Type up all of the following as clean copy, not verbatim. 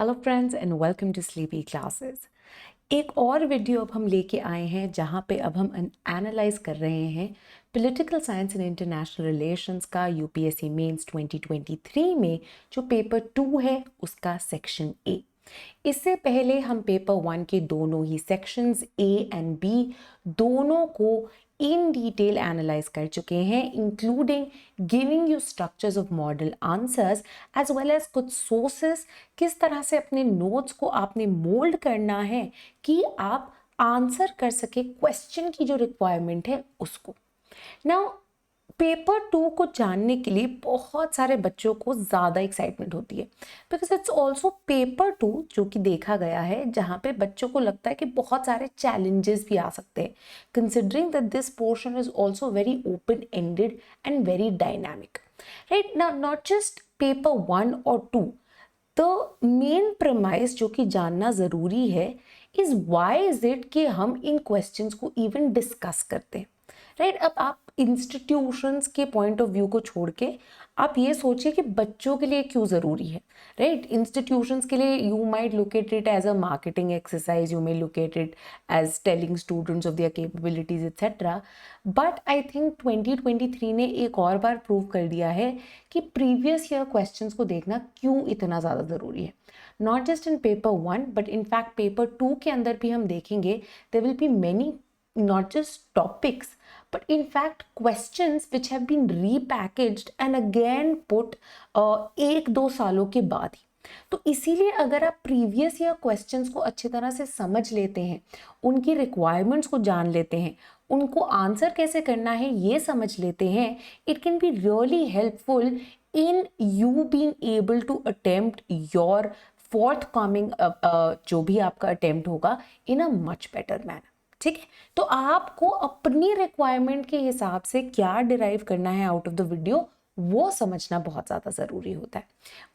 Hello friends and welcome to sleepy classes. एक और video अब हम लेके आए हैं जहाँ पे अब हम एनालाइज कर रहे हैं political science and international relations का यूपीएससी मेंस 2023 में जो पेपर 2 है उसका सेक्शन ए। इससे पहले हम पेपर 1 के दोनों ही सेक्शंस ए एंड बी दोनों को इन डिटेल एनालाइज कर चुके हैं, including giving you structures of model answers as well as कुछ सोर्सेस, किस तरह से अपने नोट्स को आपने मोल्ड करना है कि आप आंसर कर सके क्वेश्चन की जो रिक्वायरमेंट है उसको। नाउ पेपर 2 को जानने के लिए बहुत सारे बच्चों को ज़्यादा एक्साइटमेंट होती है बिकॉज इट्स ऑल्सो पेपर 2 जो कि देखा गया है जहाँ पे बच्चों को लगता है कि बहुत सारे चैलेंजेस भी आ सकते हैं, considering that this portion is also very open ended and very dynamic, right. Now not just paper 1 और 2, द मेन प्रमाइस जो कि जानना ज़रूरी है इज़ वाई इज़ इट कि हम इन क्वेश्चंस को इवन डिस्कस करते हैं, राइट। अब आप इंस्टीट्यूशंस के पॉइंट ऑफ व्यू को छोड़ के आप ये सोचिए कि बच्चों के लिए क्यों ज़रूरी है, राइट। इंस्टीट्यूशंस के लिए you might look at it as a marketing exercise, you may look at it as telling students of their capabilities etcetera, but I think 2023 ने एक और बार प्रूव कर दिया है कि प्रीवियस ईयर क्वेश्चंस को देखना क्यों इतना ज़्यादा ज़रूरी है। Not just in paper 1 but in fact paper 2 के अंदर भी हम देखेंगे there will be many not just topics but in fact questions which have been repackaged and again put एक दो सालों के बाद ही। तो इसीलिए अगर आप प्रीवियस ईयर क्वेश्चंस को अच्छी तरह से समझ लेते हैं, उनकी रिक्वायरमेंट्स को जान लेते हैं, उनको आंसर कैसे करना है ये समझ लेते हैं, it can be really helpful in you being able to attempt your forthcoming जो भी आपका अटेम्प्ट होगा in a much better manner. ठीक है, तो आपको अपनी रिक्वायरमेंट के हिसाब से क्या डिराइव करना है आउट ऑफ द वीडियो वो समझना बहुत ज़्यादा ज़रूरी होता है।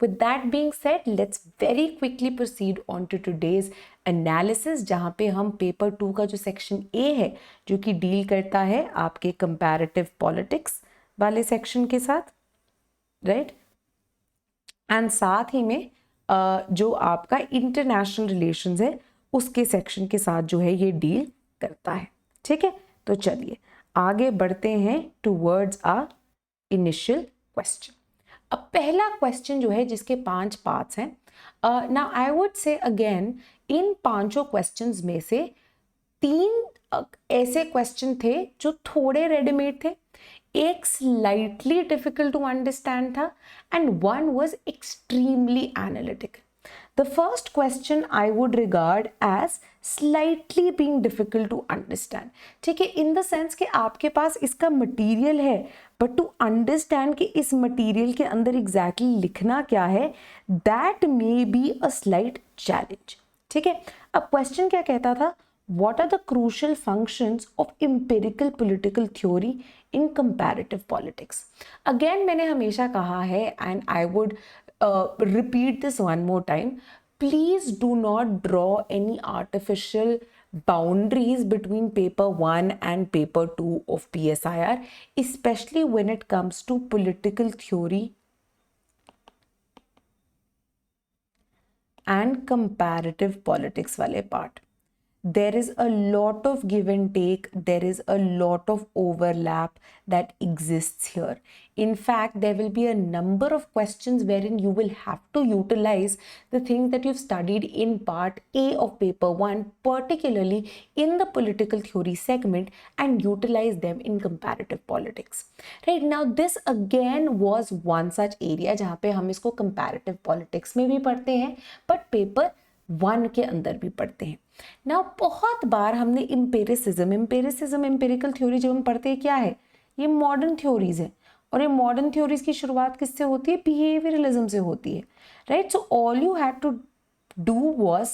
With that being said, let's very quickly proceed on to today's analysis, जहाँ पे हम पेपर 2 का जो सेक्शन ए है जो कि डील करता है आपके कंपैरेटिव पॉलिटिक्स वाले सेक्शन के साथ, राइट, एंड साथ ही में जो आपका इंटरनेशनल रिलेशंस है उसके सेक्शन के साथ जो है ये डील करता है। ठीक है, तो चलिए आगे बढ़ते हैं टूवर्ड्स आ इनिशियल क्वेश्चन। अब पहला क्वेश्चन जो है जिसके 5 पार्ट्स हैं, नाउ आई वुड से अगेन इन पांचों क्वेश्चंस में से 3 ऐसे क्वेश्चन थे जो थोड़े रेडीमेड थे, एक स्लाइटली डिफिकल्ट टू अंडरस्टैंड था and one was extremely analytical. The first question I would regard as slightly being difficult to understand. ठीक है, in the sense कि आपके पास इसका मटीरियल है but to understand कि इस मटीरियल के अंदर exactly लिखना क्या है, that may be a slight challenge. ठीक है, अब question क्या कहता था, what are the crucial functions of empirical political theory in comparative politics? Again मैंने हमेशा कहा है and I would repeat this one more time, please do not draw any artificial boundaries between paper 1 and paper 2 of PSIR, especially when it comes to political theory and comparative politics wale part. There is a lot of give and take, there is a lot of overlap that exists here. In fact, there will be a number of questions wherein you will have to utilize the things that you've studied in part A of paper 1, particularly in the political theory segment, and utilize them in comparative politics. Right, now this again was one such area जहाँ पे हम इसको comparative politics में भी पढ़ते हैं but paper 1 के अंदर भी पढ़ते हैं। ना बहुत बार हमने एम्पिरिकल थ्योरी जब हम पढ़ते हैं क्या है, ये मॉडर्न थ्योरीज है और ये मॉडर्न थ्योरीज की शुरुआत किससे होती है, बिहेवियरलिज्म से होती है, right. So all you had to do was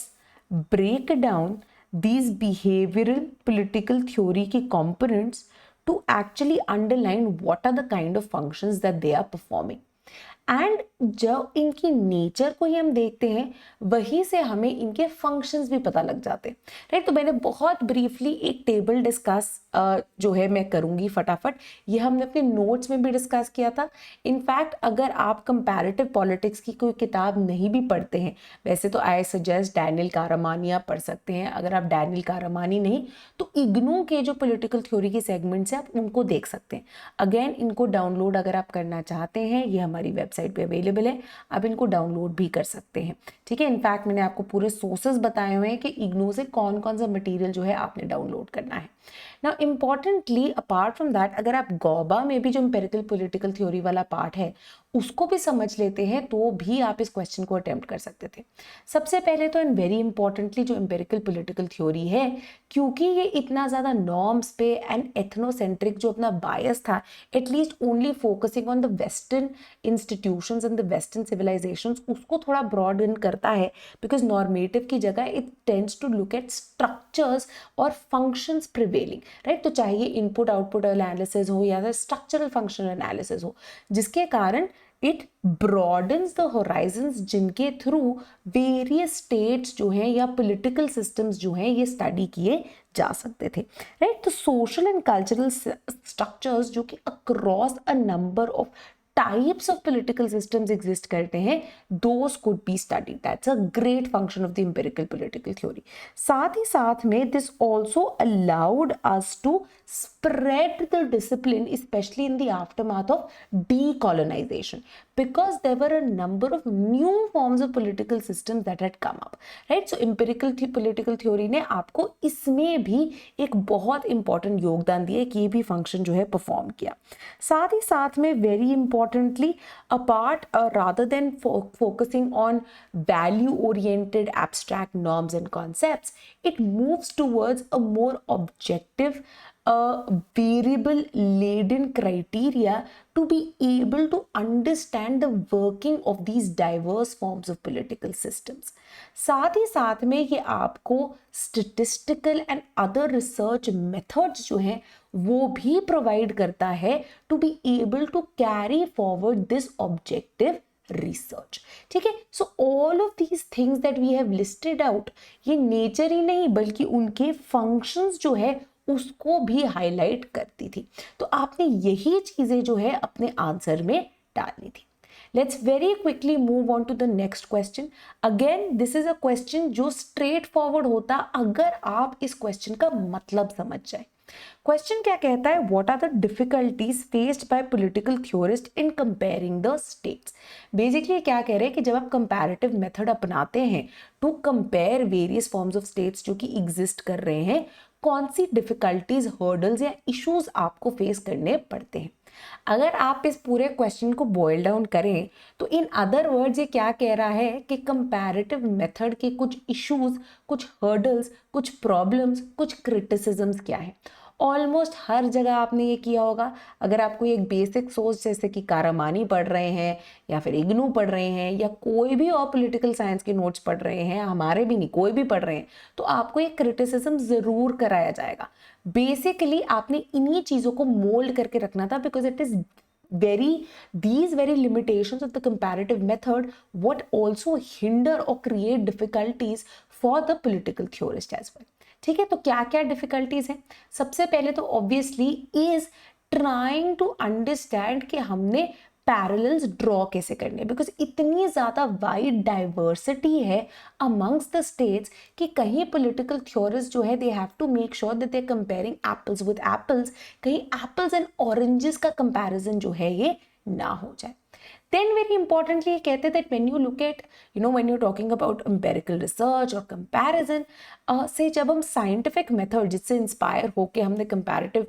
break down these behavioural political theory के components to actually underline what are the kind of functions that they are performing. And जब इनकी नेचर को ही हम देखते हैं वहीं से हमें इनके फंक्शंस भी पता लग जाते हैं, राइट। तो मैंने बहुत ब्रीफली एक टेबल डिस्कस जो है मैं करूँगी फटाफट, ये हमने अपने नोट्स में भी डिस्कस किया था। इनफैक्ट अगर आप कंपैरेटिव पॉलिटिक्स की कोई किताब नहीं भी पढ़ते हैं, वैसे तो आई सजेस्ट डैनियल कारामानी आप पढ़ सकते हैं। अगर आप डैनियल कारामानी नहीं तो इग्नू के जो पॉलिटिकल थ्योरी के सेगमेंट्स हैं आप उनको देख सकते हैं। अगेन इनको डाउनलोड अगर आप करना चाहते हैं, ये हमारी वेबसाइट पे अवेलेबल है, आप इनको डाउनलोड भी कर सकते हैं, ठीक है। इनफैक्ट मैंने आपको पूरे सोर्सेज बताए हुए हैं कि इग्नू से कौन कौन सा मटेरियल जो है आपने डाउनलोड करना है। Now importantly apart from that, अगर आप गॉबा में भी जो एम्पिरिकल पॉलिटिकल थ्योरी वाला पार्ट है उसको भी समझ लेते हैं तो भी आप इस क्वेश्चन को अटेम्प्ट कर सकते थे। सबसे पहले तो एंड वेरी इंपॉर्टेंटली जो एम्पिरिकल पॉलिटिकल थ्योरी है, क्योंकि ये इतना ज़्यादा नॉर्म्स पे एंड एथनोसेंट्रिक जो अपना बायस था, at least only focusing on the western institutions and the western civilisations, उसको थोड़ा ब्रॉड इन करता है। बिकॉज नॉर्मेटिव की जगह it tends to look at structures और फंक्शंस प्रिवेलिंग, राइट। तो चाहिए इनपुट आउटपुट एनालिसिस हो या फिर स्ट्रक्चरल फंक्शनल एनालिसिस हो, जिसके कारण इट ब्रॉडन्स द होराइजन्स जिनके थ्रू वेरियस स्टेट्स जो हैं या पॉलिटिकल सिस्टम्स जो हैं ये स्टडी किए जा सकते थे, राइट। तो सोशल एंड कल्चरल स्ट्रक्चर्स जो कि across a number of types of political systems exist करते हैं, those could be studied. That's a great function of the empirical political theory. साथ ही साथ में this also allowed us to spread the discipline, especially in the aftermath of decolonization, because there were a number of new forms of political systems that had come up, right? So empirical political theory ने आपको इसमें भी एक बहुत important योगदान दिया कि ये भी function जो है perform किया। साथ ही साथ में very importantly, apart rather than focusing on value oriented abstract norms and concepts, it moves towards a more objective variable laden criteria to be able to understand the working of these diverse forms of political systems. साथ ही साथ में ये आपको statistical and other research methods जो हैं वो भी provide करता है to be able to carry forward this objective research, ठीक है। So all of these things that we have listed out, ये नेचर ही नहीं बल्कि उनके फंक्शंस जो है उसको भी हाईलाइट करती थी। तो आपने यही चीजें जो है अपने आंसर में डालनी थी। Let's very quickly move on to the next question. Again, this is a question जो straight forward होता अगर आप इस question का मतलब समझ जाए। क्वेश्चन क्या कहता है, what are the difficulties faced by political theorist in comparing the states. Basically क्या कह रहे हैं कि जब आप कंपैरेटिव मेथड अपनाते हैं to compare various forms of states जो कि एग्जिस्ट कर रहे हैं, कौन सी डिफिकल्टीज, हर्डल्स या इश्यूज आपको फेस करने पड़ते हैं। अगर आप इस पूरे क्वेश्चन को बॉयल डाउन करें तो इन अदर वर्ड्स ये क्या कह रहा है कि कंपैरेटिव मेथड के कुछ इश्यूज, कुछ हर्डल्स, कुछ प्रॉब्लम्स, कुछ क्रिटिसिज्म्स क्या है। ऑलमोस्ट हर जगह आपने ये किया होगा। अगर आप कोई एक बेसिक सोच जैसे कि कारामानी पढ़ रहे हैं या फिर इग्नू पढ़ रहे हैं या कोई भी और पॉलिटिकल साइंस के नोट्स पढ़ रहे हैं, हमारे भी नहीं कोई भी पढ़ रहे हैं, तो आपको एक क्रिटिसिज्म ज़रूर कराया जाएगा। बेसिकली आपने इन्हीं चीज़ों को मोल्ड करके रखना था, because it is these very limitations of the comparative method what also hinder or create difficulties for the political theorist as well, ठीक है। तो क्या क्या डिफिकल्टीज हैं, सबसे पहले तो obviously is trying to understand कि हमने पैरेलल्स ड्रॉ कैसे करने, बिकॉज इतनी ज़्यादा वाइड डाइवर्सिटी है अमंग्स द स्टेट्स कि कहीं पॉलिटिकल थ्योरिस्ट जो है they have to make sure that they are comparing apples with apples, कहीं एप्पल्स एंड ऑरेंजेस का कंपैरिजन जो है ये ना हो जाए। Then very importantly कहते हैं that when you look at, when you're talking about empirical research or comparison, से जब हम scientific method जिससे इंस्पायर होके हमने comparative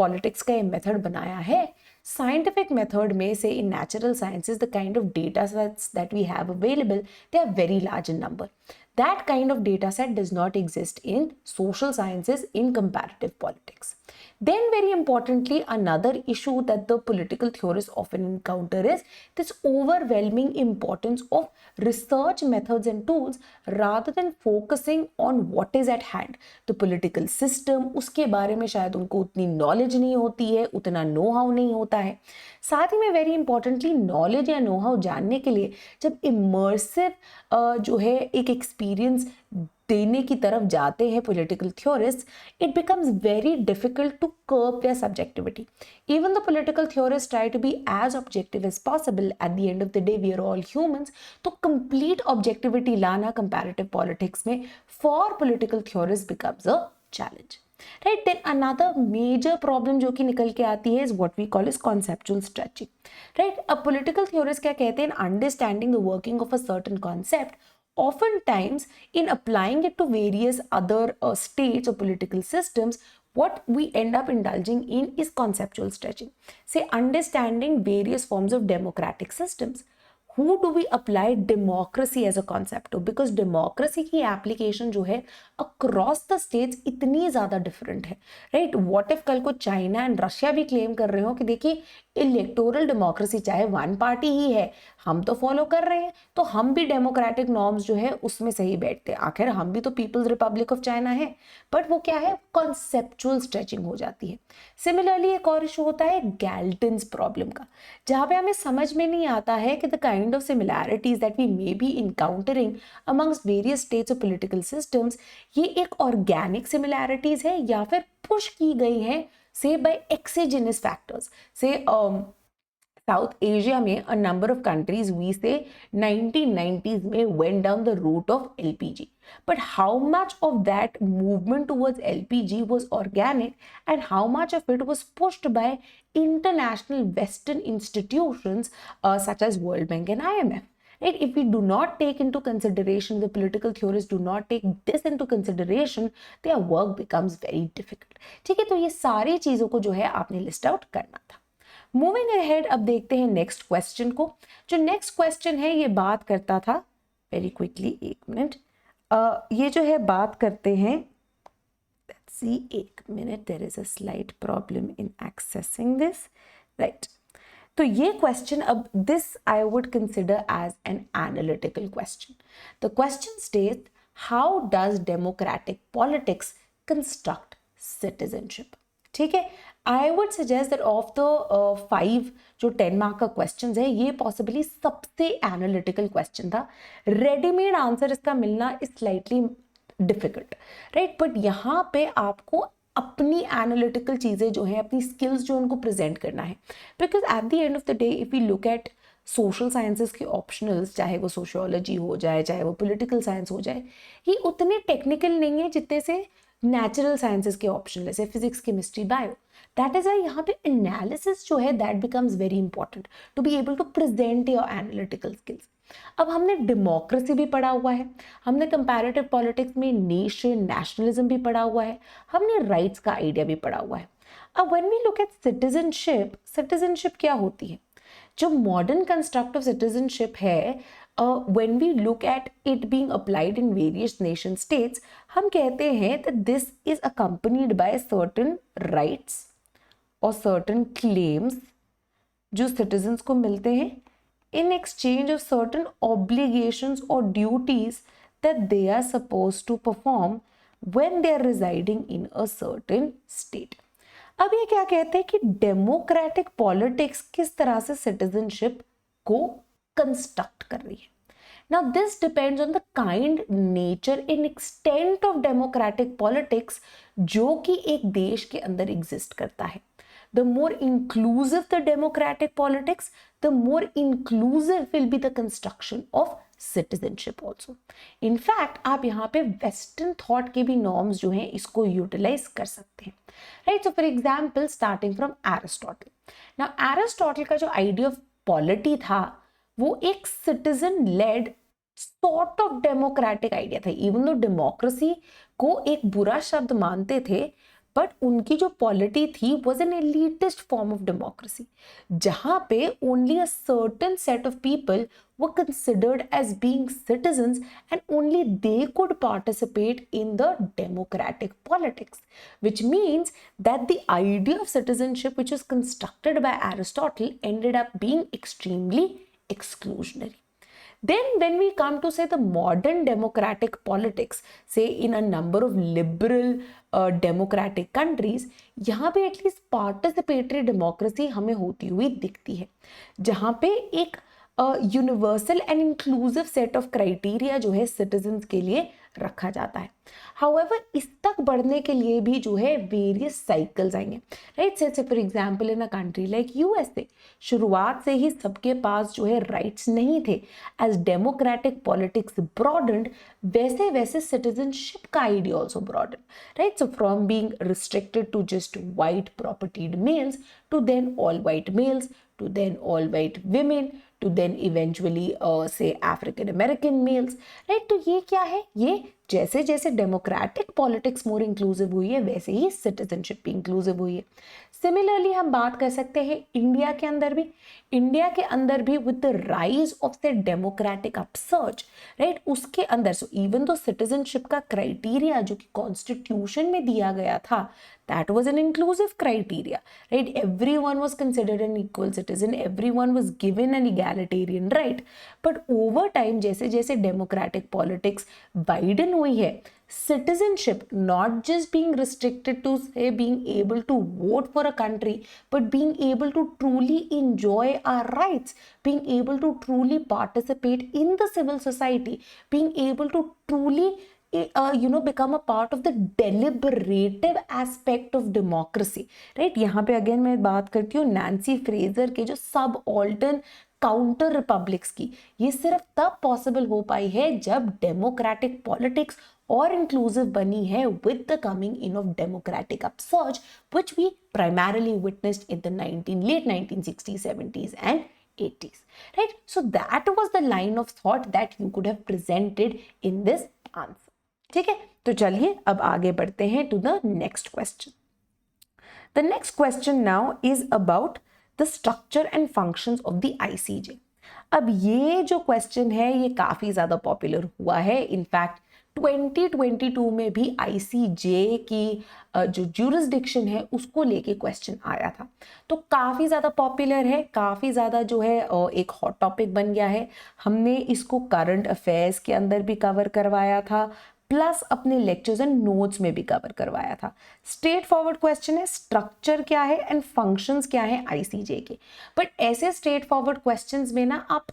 politics का ये method बनाया है, scientific method में से in natural sciences the kind of data sets that we have available, they are very large in number. That kind of data set does not exist in social sciences in comparative politics. Then very importantly, another issue that the political theorists often encounter is this overwhelming importance of research methods and tools rather than focusing on what is at hand. The political system, उसके बारे में शायद उनको उतनी knowledge नहीं होती है, उतना नो हाउ नहीं होता है. साथ ही में वेरी इंपॉर्टेंटली नॉलेज या नो हाउ जानने के लिए जब इमर्सिव जो है एक एक्सपीरियंस देने की तरफ जाते हैं political theorist, it becomes very difficult to curb their subjectivity. Even the political theorist try to be as objective as possible. At the end of the day we are all humans. तो complete objectivity लाना comparative politics में for political theorist becomes a challenge. Right, then another major problem जो कि निकल के आती है is what we call as conceptual stretching. Right, अब political theorists क्या कहते हैं, understanding the working of a certain concept, oftentimes in applying it to various other states or political systems, what we end up indulging in is conceptual stretching. Say understanding various forms of democratic systems. Who do we apply democracy as a concept to? Because democracy की application जो है across the states इतनी ज़्यादा different है, right? What if कल को China and Russia भी claim कर रहे हो कि देखिए इलेक्टोरल डेमोक्रेसी चाहे वन पार्टी ही है, हम तो फॉलो कर रहे हैं, तो हम भी डेमोक्रेटिक नॉर्म्स जो है उसमें सही बैठते हैं, आखिर हम भी तो पीपल्स रिपब्लिक ऑफ चाइना है. बट वो क्या है, कॉन्सेप्चुअल स्ट्रेचिंग हो जाती है. सिमिलरली एक और इशू होता है गैल्टन्स प्रॉब्लम का, जहाँ पे हमें समझ में नहीं आता है कि the kind of similarities that we may be encountering amongst various states और पॉलिटिकल सिस्टम्स, ये एक ऑर्गेनिक सिमिलैरिटीज है या फिर पुश की गई है say by exogenous factors. Say South Asia में a number of countries we say 1990s में went down the route of LPG. But how much of that movement towards LPG was organic and how much of it was pushed by international Western institutions such as World Bank and IMF? Right? If we do not take into consideration, the political theorists do not take this into consideration, their work becomes very difficult. ठीक है, तो ये सारी चीज़ों को जो है आपने लिस्ट आउट करना था. मूविंग अहेड, अब देखते हैं नेक्स्ट क्वेश्चन को. जो नेक्स्ट क्वेश्चन है ये बात करता था, वेरी क्विकली एक मिनट, ये जो है बात करते हैं, लेट्स सी, एक minute, there is a slight problem in accessing this, right. तो ये क्वेश्चन, अब this I would consider as an analytical question. The question state, how does democratic politics construct citizenship. ठीक है, I would suggest that of the 5 जो 10 mark का question है, ये possibly सबसे एनालिटिकल क्वेश्चन था. रेडीमेड आंसर इसका मिलना is slightly difficult, right. But यहाँ पे आपको अपनी एनालिटिकल चीज़ें जो हैं, अपनी स्किल्स जो उनको प्रेजेंट करना है. Because at the end of the day if you look eight social sciences के ऑप्शनल्स, चाहे वो सोशियोलॉजी हो जाए, चाहे वो पॉलिटिकल साइंस हो जाए, ये उतने टेक्निकल नहीं है जितने से नेचुरल साइंसेस के ऑप्शनल, जैसे physics, chemistry, bio. That is why यहाँ पे एनालिसिस जो है that becomes very important to be able to present your analytical skills. अब हमने डेमोक्रेसी भी पढ़ा हुआ है, हमने कंपैरेटिव पॉलिटिक्स में नेशन नेशनलिज्म भी पढ़ा हुआ है, हमने राइट्स का आइडिया भी पढ़ा हुआ है. अब when we look at citizenship, citizenship क्या होती है? जो मॉडर्न कंस्ट्रक्ट ऑफ सिटीजनशिप है, when we look at it being applied in various nation states, हम कहते हैं that this is accompanied by certain rights और सर्टेन क्लेम्स जो सिटीजन्स को मिलते हैं in exchange of certain obligations or duties that they are supposed to perform when they are residing in a certain state. अब ये क्या कहते हैं कि डेमोक्रेटिक पॉलिटिक्स किस तरह से सिटीजनशिप को कंस्ट्रक्ट कर रही है. Now this depends on the kind, nature and extent of democratic politics जो कि एक देश के अंदर एग्जिस्ट करता है. The more inclusive the democratic politics, the more inclusive will be the construction of citizenship also. In fact, आप यहाँ पे Western thought के भी norms जो हैं इसको utilize कर सकते हैं, right? So for example, starting from Aristotle. Now Aristotle का जो idea of polity था, वो एक citizen-led sort of democratic idea था. Even though democracy को एक बुरा शब्द मानते थे, बट उनकी जो पॉलिटी थी was an elitist form of democracy, जहां पे only a certain set of people were considered as being citizens and only they could participate in the democratic politics, which means that the idea of citizenship which was constructed by Aristotle ended up being extremely exclusionary. Then when we come to say the modern democratic politics, say in a number of liberal democratic countries, यहाँ पे at least participatory democracy हमें होती हुई दिखती है, जहाँ पे एक universal and inclusive set of criteria जो है सिटीजन्स के लिए रखा जाता है। हाउएवर इस तक बढ़ने के लिए भी जो है वेरियस साइकिल्स आएंगे, राइट। से for example in a country like USA, शुरुआत से ही सबके पास जो है राइट्स नहीं थे। एज डेमोक्रेटिक पॉलिटिक्स ब्रॉडन्ड, वैसे वैसे सिटीजनशिप का idea also broaden, right. So from being restricted to just white propertied males to then all white males to then all white women to then eventually say African American males, right? तो ये क्या है, ये जैसे जैसे democratic politics more inclusive हुई है वैसे ही सिटीजनशिप भी इंक्लूसिव हुई है। सिमिलरली हम बात कर सकते हैं इंडिया के अंदर भी with the rise of the democratic upsurge, right, उसके अंदर सो इवन दो सिटीजनशिप का क्राइटेरिया जो कि कॉन्स्टिट्यूशन में दिया गया था, that was an inclusive criteria, right? Everyone was considered an equal citizen, everyone was given an egalitarian right. But over time जैसे जैसे democratic politics widen हुई है, citizenship not just being restricted to say being able to vote for a country, but being able to truly enjoy our rights, being able to truly participate in the civil society, being able to truly become a part of the deliberative aspect of democracy, right? यहाँ पे again मैं बात करती हूँ Nancy Fraser के जो subaltern counter republics की। ये सिर्फ तब पॉसिबल हो पाई है जब डेमोक्रेटिक पॉलिटिक्स और इंक्लूसिव बनी है with the coming in of democratic upsurge which we primarily witnessed in the late 1960s, 70s and 80s, right? So that was the line of thought that you could have presented in this answer. ठीक है, तो चलिए अब आगे बढ़ते हैं to the next question. The next question now is about the structure and functions of the ICJ. अब ये जो क्वेश्चन है ये काफी ज्यादा पॉपुलर हुआ है। इनफैक्ट 2022 में भी आईसीजे की जो ज्यूरिसडिक्शन है उसको लेके क्वेश्चन आया था, तो काफ़ी ज़्यादा पॉपुलर है, काफ़ी ज़्यादा जो है एक हॉट टॉपिक बन गया है। हमने इसको करंट अफेयर्स के अंदर भी कवर करवाया था, प्लस अपने लेक्चर्स एंड नोट्स में भी कवर करवाया था। स्ट्रेट फॉरवर्ड क्वेश्चन है, स्ट्रक्चर क्या है एंड फंक्शंस क्या है आईसीजे के। बट ऐसे स्ट्रेट फॉरवर्ड क्वेश्चंस में ना आप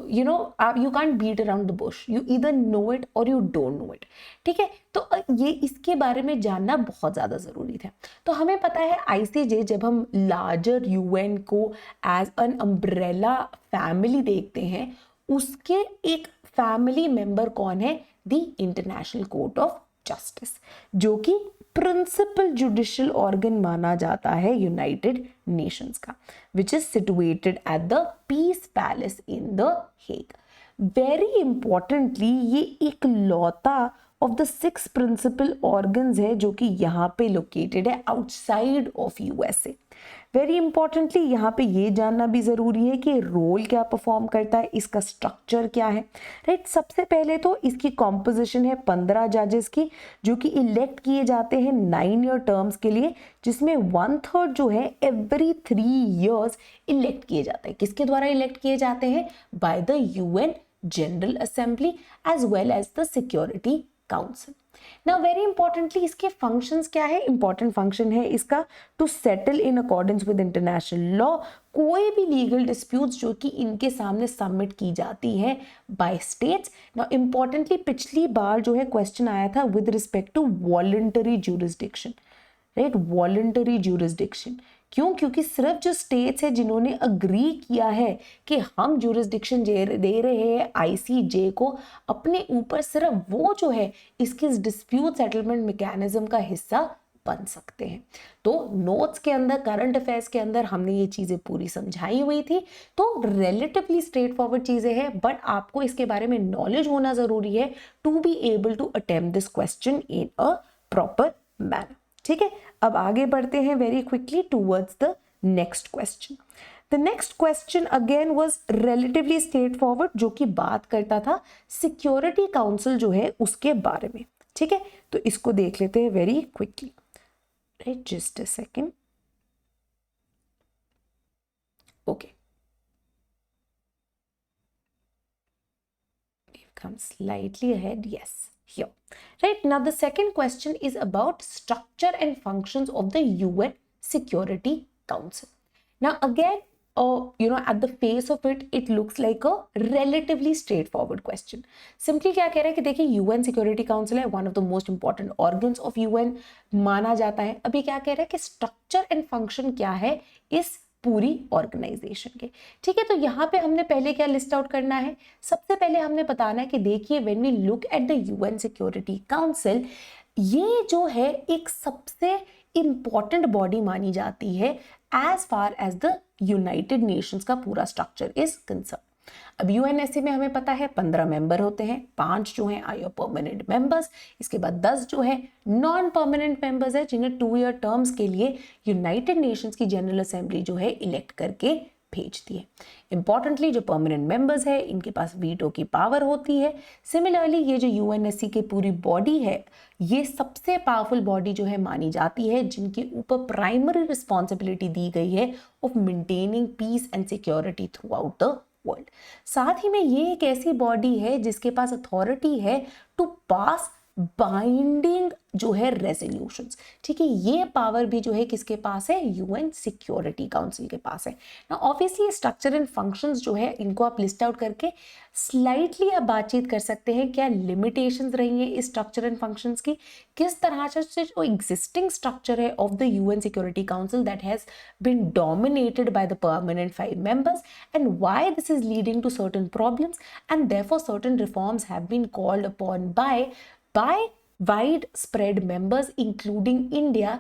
you can't beat around the bush, you either know it or you don't know it, ठीक है। तो ये इसके बारे में जानना बहुत ज़्यादा ज़रूरी था। तो हमें पता है आईसीजे, जब हम लार्जर यूएन को एज एन अम्ब्रेला फैमिली देखते हैं, उसके एक फैमिली मेंबर कौन है, the international court of justice, जो कि प्रिंसिपल जुडिशियल ऑर्गन माना जाता है यूनाइटेड नेशंस का, which is situated at the piece palace in the Hague. Very importantly ये एक लौता ऑफ द 6 प्रिंसिपल ऑर्गन्स है जो कि यहाँ पे लोकेटेड है outside of USA. Very importantly यहाँ पे ये जानना भी ज़रूरी है कि रोल क्या परफॉर्म करता है, इसका स्ट्रक्चर क्या है, राइट। सबसे पहले तो इसकी कॉम्पोजिशन है 15 जजेस की, जो कि इलेक्ट किए जाते हैं 9 ईयर टर्म्स के लिए, जिसमें 1/3 जो है एवरी 3 ईयर्स इलेक्ट किए जाते हैं। किसके द्वारा इलेक्ट किए जाते हैं, by the UN general assembly as well as the security council. Now very importantly इसके functions क्या है, important function है इसका to settle in accordance with international law, कोई भी legal disputes जो कि इनके सामने submit की जाती है by states। Now importantly पिछली बार जो है question आया था with respect to voluntary jurisdiction, right, voluntary jurisdiction। क्यों, क्योंकि सिर्फ जो स्टेट्स है जिन्होंने अग्री किया है कि हम ज्यूरिसडिक्शन दे रहे हैं आईसीजे को अपने ऊपर, सिर्फ वो जो है इसके डिस्प्यूट सेटलमेंट मैकेनिज्म का हिस्सा बन सकते हैं। तो नोट्स के अंदर, करंट अफेयर्स के अंदर हमने ये चीज़ें पूरी समझाई हुई थी, तो रिलेटिवली स्ट्रेट फॉरवर्ड चीज़ें हैं, बट आपको इसके बारे में नॉलेज होना ज़रूरी है to be able to attempt this question in a proper manner. ठीक है, अब आगे बढ़ते हैं very quickly towards the next question. The next question again was relatively straightforward, जो कि बात करता था सिक्योरिटी काउंसिल जो है उसके बारे में। ठीक है, तो इसको देख लेते हैं very quickly. Right, just a second. Okay, come slightly ahead, yes, here. Right, now the second question is about structure and functions of the UN Security Council. Now again, at the face of it, it looks like a relatively straightforward question. Simply क्या कह रहा है कि देखिए UN Security Council है, one of the most important organs of UN माना जाता है। अभी क्या कह रहा है कि structure and function क्या है इस पूरी ऑर्गेनाइजेशन के। ठीक है, तो यहाँ पे हमने पहले क्या लिस्ट आउट करना है, सबसे पहले हमने बताना है कि देखिए when we look at the UN security council, ये जो है एक सबसे इंपॉर्टेंट बॉडी मानी जाती है as far as the United Nations का पूरा स्ट्रक्चर इज कंसर्न। अब यूएनएससी में हमें पता है 15 मेंबर होते हैं, 5 जो हैं आर परमानेंट मेंबर्स, इसके बाद 10 जो है नॉन परमानेंट मेंबर्स है, जिन्हें 2 ईयर टर्म्स के लिए यूनाइटेड नेशंस की जनरल असेंबली जो है इलेक्ट करके भेजती है। इंपॉर्टेंटली जो परमानेंट मेंबर्स है इनके पास वीटो की पावर होती है। सिमिलरली ये जो यूएनएससी की पूरी बॉडी है, ये सबसे पावरफुल बॉडी जो है मानी जाती है, जिनके ऊपर प्राइमरी रिस्पॉन्सिबिलिटी दी गई है of maintaining peace and security throughout the world. साथ ही में ये एक ऐसी बॉडी है जिसके पास अथॉरिटी है टू पास बाइंडिंग जो है रेजोल्यूशंस। ठीक है, ये पावर भी जो है किसके पास है, यूएन सिक्योरिटी काउंसिल के पास है ना। ऑब्वियसली स्ट्रक्चर एंड फंक्शंस जो है इनको आप लिस्ट आउट करके स्लाइटली आप बातचीत कर सकते हैं, क्या लिमिटेशंस रही हैं इस स्ट्रक्चर एंड फंक्शंस की, किस तरह से जो एग्जिस्टिंग स्ट्रक्चर है of the UN security council that has been dominated by the permanent 5 members, and why this is leading to certain problems, and therefore certain reforms have been called upon by widespread members including India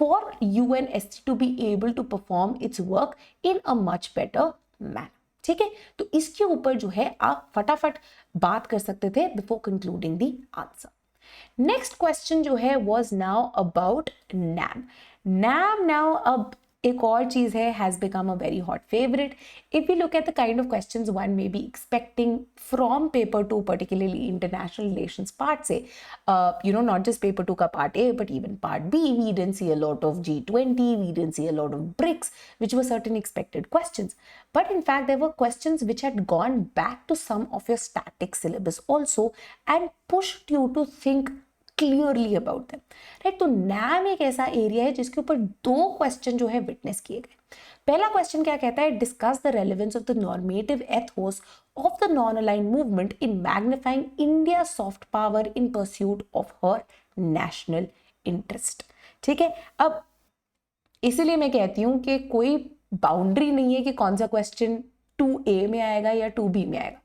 for UNSC to be able to perform its work in a much better manner। ठीक है, तो इसके ऊपर जो है आप फटाफट बात कर सकते थे before concluding the answer. Next question जो है was now about NAM. NAM now अब एक और चीज है, has become a very hot favourite. If you look at the kind of questions one may be expecting from paper 2, particularly international relations part से, not just paper 2 का part A but even part B, we didn't see a lot of G20, we didn't see a lot of BRICS, which were certain expected questions, but in fact there were questions which had gone back to some of your static syllabus also and pushed you to think clearly about them. Right, तो NAM एक ऐसा area है जिसके ऊपर 2 question जो है witness किए गए। पहला क्वेश्चन क्या कहता है, discuss the relevance of the normative Athos of the non aligned movement in magnifying India soft power in pursuit of her national interest. ठीक है, अब इसीलिए मैं कहती हूं कि कोई बाउंड्री नहीं है कि कौन सा क्वेश्चन 2A में आएगा या 2B में आएगा।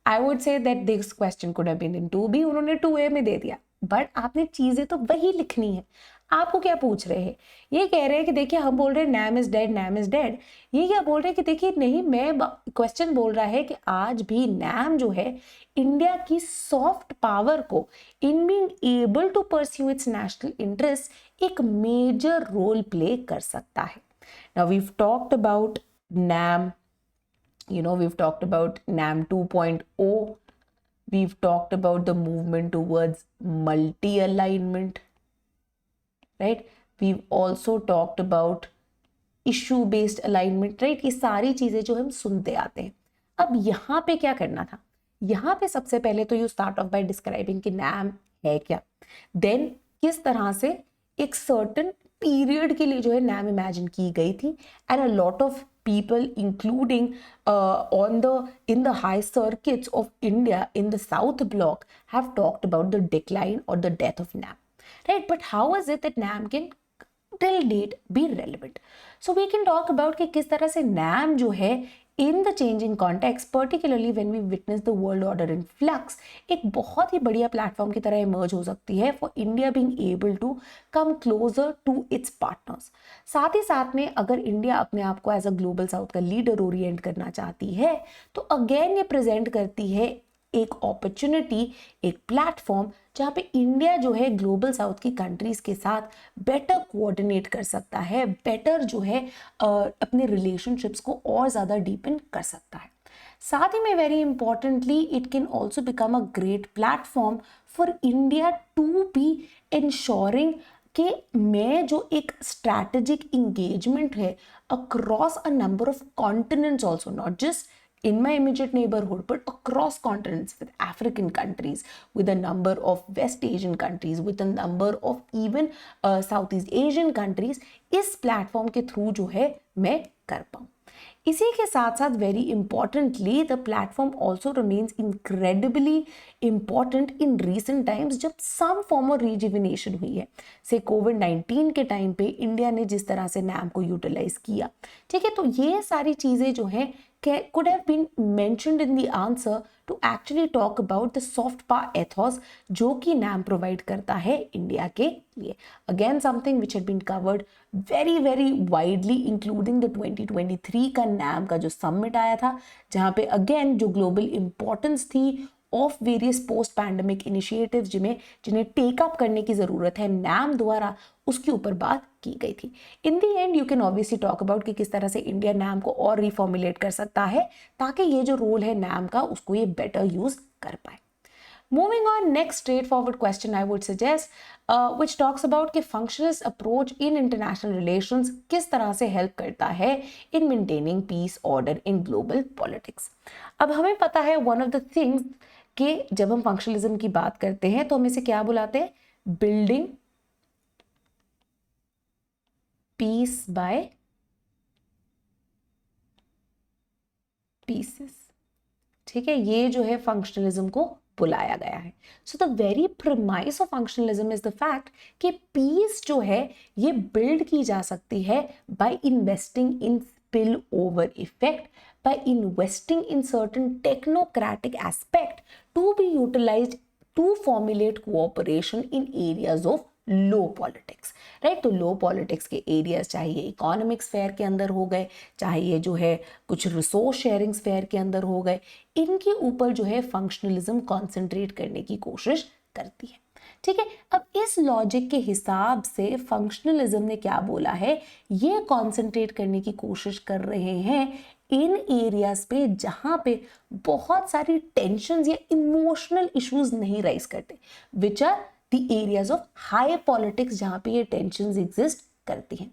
I would say that this question could have been in 2B, उन्होंने 2A में दे दिया, बट आपने चीजें तो वही लिखनी है। आपको क्या पूछ रहे हैं, ये कह रहे हैं कि देखिए हम बोल रहे हैं NAM is dead, NAM is dead, ये क्या बोल रहे हैं कि देखिए नहीं, मैं क्वेश्चन बोल रहा है कि आज भी नैम जो है इंडिया की सॉफ्ट पावर को in being able to pursue its national interest एक मेजर रोल प्ले कर सकता है। Now we've talked about NAM, we've talked about NAM 2.0, we've talked about the movement towards multi-alignment, right? We've also talked about issue-based alignment, right? ये सारी चीजें जो हम सुनते आते हैं। अब यहाँ पे क्या करना था, यहाँ पे सबसे पहले तो you start off by describing कि NAM है क्या, then किस तरह से एक certain period के लिए जो है NAM imagine की गई थी, and a lot of people including in the high circuits of India in the South Bloc have talked about the decline or the death of NAM, right? But how is it that NAM can till date be relevant? So we can talk about कि किस तरह से NAM जो है in the changing context, particularly when we witness the world order in flux, एक बहुत ही बढ़िया platform की तरह इमर्ज हो सकती है for India being able to come closer to its partners। साथ ही साथ में अगर इंडिया अपने आप को एज अ ग्लोबल साउथ का लीडर ओरिएंट करना चाहती है तो अगेन ये प्रेजेंट करती है एक अपॉर्चुनिटी, एक प्लेटफॉर्म जहाँ पे इंडिया जो है ग्लोबल साउथ की कंट्रीज के साथ बेटर कोऑर्डिनेट कर सकता है, बेटर जो है अपने रिलेशनशिप्स को और ज़्यादा डीपन कर सकता है। साथ ही में very importantly it can also become a great platform for India to be ensuring कि मैं जो एक स्ट्रैटेजिक इंगेजमेंट है across a number of continents also, not just in my immediate neighborhood but across continents, with African countries, with a number of West Asian countries, with a number of even Southeast Asian countries, इस platform के through जो है मैं कर पाऊँ। इसी के साथ साथ very importantly the platform also remains incredibly important in recent times, जब सम फॉर्म ऑफ रिजुविनेशन हुई है। से कोविड-19 के टाइम पे इंडिया ने जिस तरह से नैम को यूटिलाइज किया, ठीक है, तो ये सारी चीज़ें जो हैं could have been mentioned in the answer to actually talk about the soft power ethos जो कि NAM प्रोवाइड करता है इंडिया के लिए। Again something which had been covered very widely including the 2023 का NAM का जो समिट आया था, जहाँ पे again जो ग्लोबल इम्पोर्टेंस थी of various post pandemic initiatives जिन्हें टेकअप करने की ज़रूरत है नैम द्वारा, उसके ऊपर बात की गई थी। In the end you can obviously talk about कि किस तरह से इंडिया नैम को और रिफॉर्मुलेट कर सकता है ताकि ये जो रोल है नैम का उसको ये बेटर यूज कर पाए। Moving on, next straightforward question I would suggest, which talks about कि functionalist approach in international relations किस तरह से help करता है in maintaining peace order in global politics। अब हमें पता है one of the things कि जब हम functionalism की बात करते हैं तो हम इसे क्या बुलाते हैं, building peace by pieces, ठीक है, ये जो है फंक्शनलिज्म को बुलाया गया है। So the very premise of functionalism is the fact कि पीस जो है ये बिल्ड की जा सकती है by investing in spill over effect, by investing in certain technocratic aspect to be utilized to formulate cooperation in areas of low politics, right. तो लो politics के एरियाज चाहे ये इकोनॉमिक स्फेयर के अंदर हो गए, चाहे ये जो है कुछ रिसोर्स शेयरिंग स्फेयर के अंदर हो गए, इनके ऊपर जो है फंक्शनलिज्म कॉन्सेंट्रेट करने की कोशिश करती है, ठीक है। अब इस लॉजिक के हिसाब से फंक्शनलिज्म ने क्या बोला है, ये कॉन्सेंट्रेट करने की कोशिश कर रहे हैं इन एरियाज पे जहां पे बहुत सारी टेंशंस या इमोशनल इश्यूज नहीं राइज करते, which are the areas of high politics जहां पे ये tensions exist करती हैं।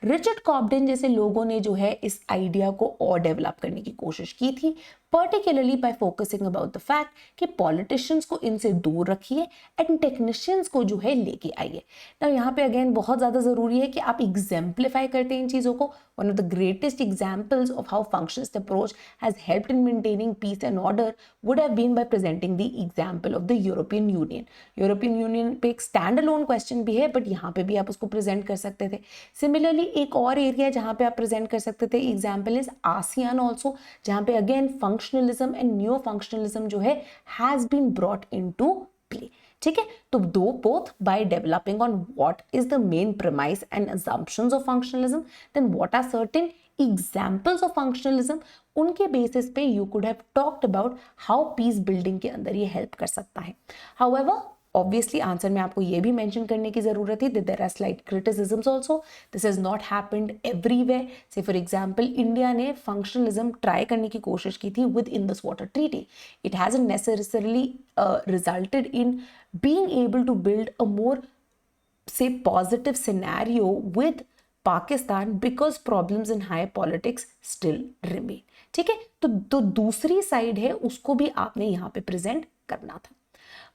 रिचर्ड कॉब्डेन जैसे लोगों ने जो है इस आइडिया को और डेवलप करने की कोशिश की थी, particularly bye focusing about the fact कि पॉलिटिशियंस को इनसे दूर रखिए एंड टेक्नीशियंस को जो है लेके आइए। ना यहाँ पे अगेन बहुत ज़्यादा ज़रूरी है कि आप एग्जाम्प्लीफाई करते हैं इन चीज़ों को। One of the greatest examples of how functionalist approach has helped in maintaining peace and order would have been by presenting the example of the European Union. European Union पे एक स्टैंड अलोन क्वेश्चन भी है, but यहाँ पे भी आप उसको present कर सकते थे। सिमिलरली एक और एरिया जहाँ पे आप प्रेजेंट कर सकते थे एग्जाम्पल इज आसियान ऑल्सो, जहाँ पे again functionalism and new functionalism जो है has been brought into play, ठीक है। तो दो both by developing on what is the main premise and assumptions of functionalism, then what are certain examples of functionalism, उनके basis पे you could have talked about how peace building के अंदर ये help कर सकता है। हाउएवर ऑब्वियसली आंसर में आपको ये भी मेंशन करने की जरूरत है there are slight criticisms also, this has not happened everywhere. Say for example India ने फंक्शनलिज्म ट्राई करने की कोशिश की थी with Indus water treaty, it hasn't necessarily resulted in being able to build a more say positive scenario with Pakistan because problems in high politics still remain, ठीक है। तो दूसरी साइड है, उसको भी आपने यहाँ पे प्रेजेंट करना था।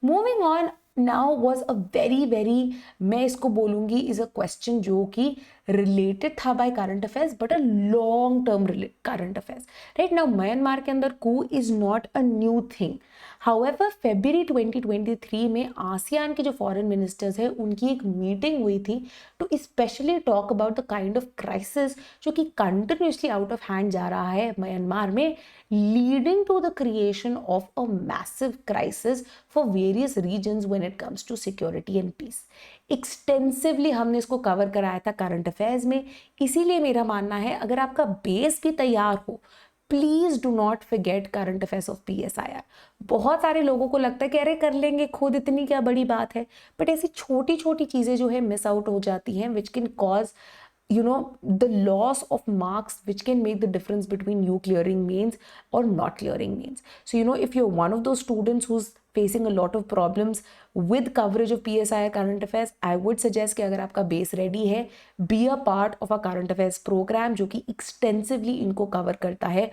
Moving on now was a very मैं इसको बोलूंगी इज अ क्वेश्चन जो कि रिलेटेड था by current affairs but a long term current affairs, right. Now Myanmar के अंदर coup is not a new thing, however फरवरी 2023 में आसियान के जो फॉरेन मिनिस्टर्स हैं उनकी एक मीटिंग हुई थी to specially talk about the kind of crisis जो कि कंटिन्यूसली आउट ऑफ हैंड जा रहा है म्यांमार में, leading to the creation of a massive crisis for various reasons when it comes to security and peace. Extensively हमने इसको cover कराया था करंट अफेयर्स में, इसीलिए मेरा मानना है अगर आपका बेस भी तैयार हो, please do not forget current affairs of PSIR। बहुत सारे लोगों को लगता है कि अरे कर लेंगे खुद, इतनी क्या बड़ी बात है, बट ऐसी छोटी छोटी चीजें जो है मिस आउट हो जाती हैं, which can cause the loss of marks, which can make the difference between you clearing mains or not clearing mains. So if you're one of those students who's facing a lot of problems with coverage of PSIR current affairs, I would suggest कि अगर आपका base ready है, be a part of a current affairs program जो कि extensively इनको cover करता है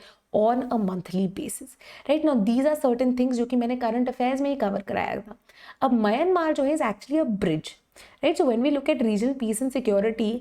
on a monthly basis. Right now these are certain things जो कि मैंने current affairs में ही cover कराया था. अब म्यांमार जो है is actually a bridge, right? So when we look at regional peace and security,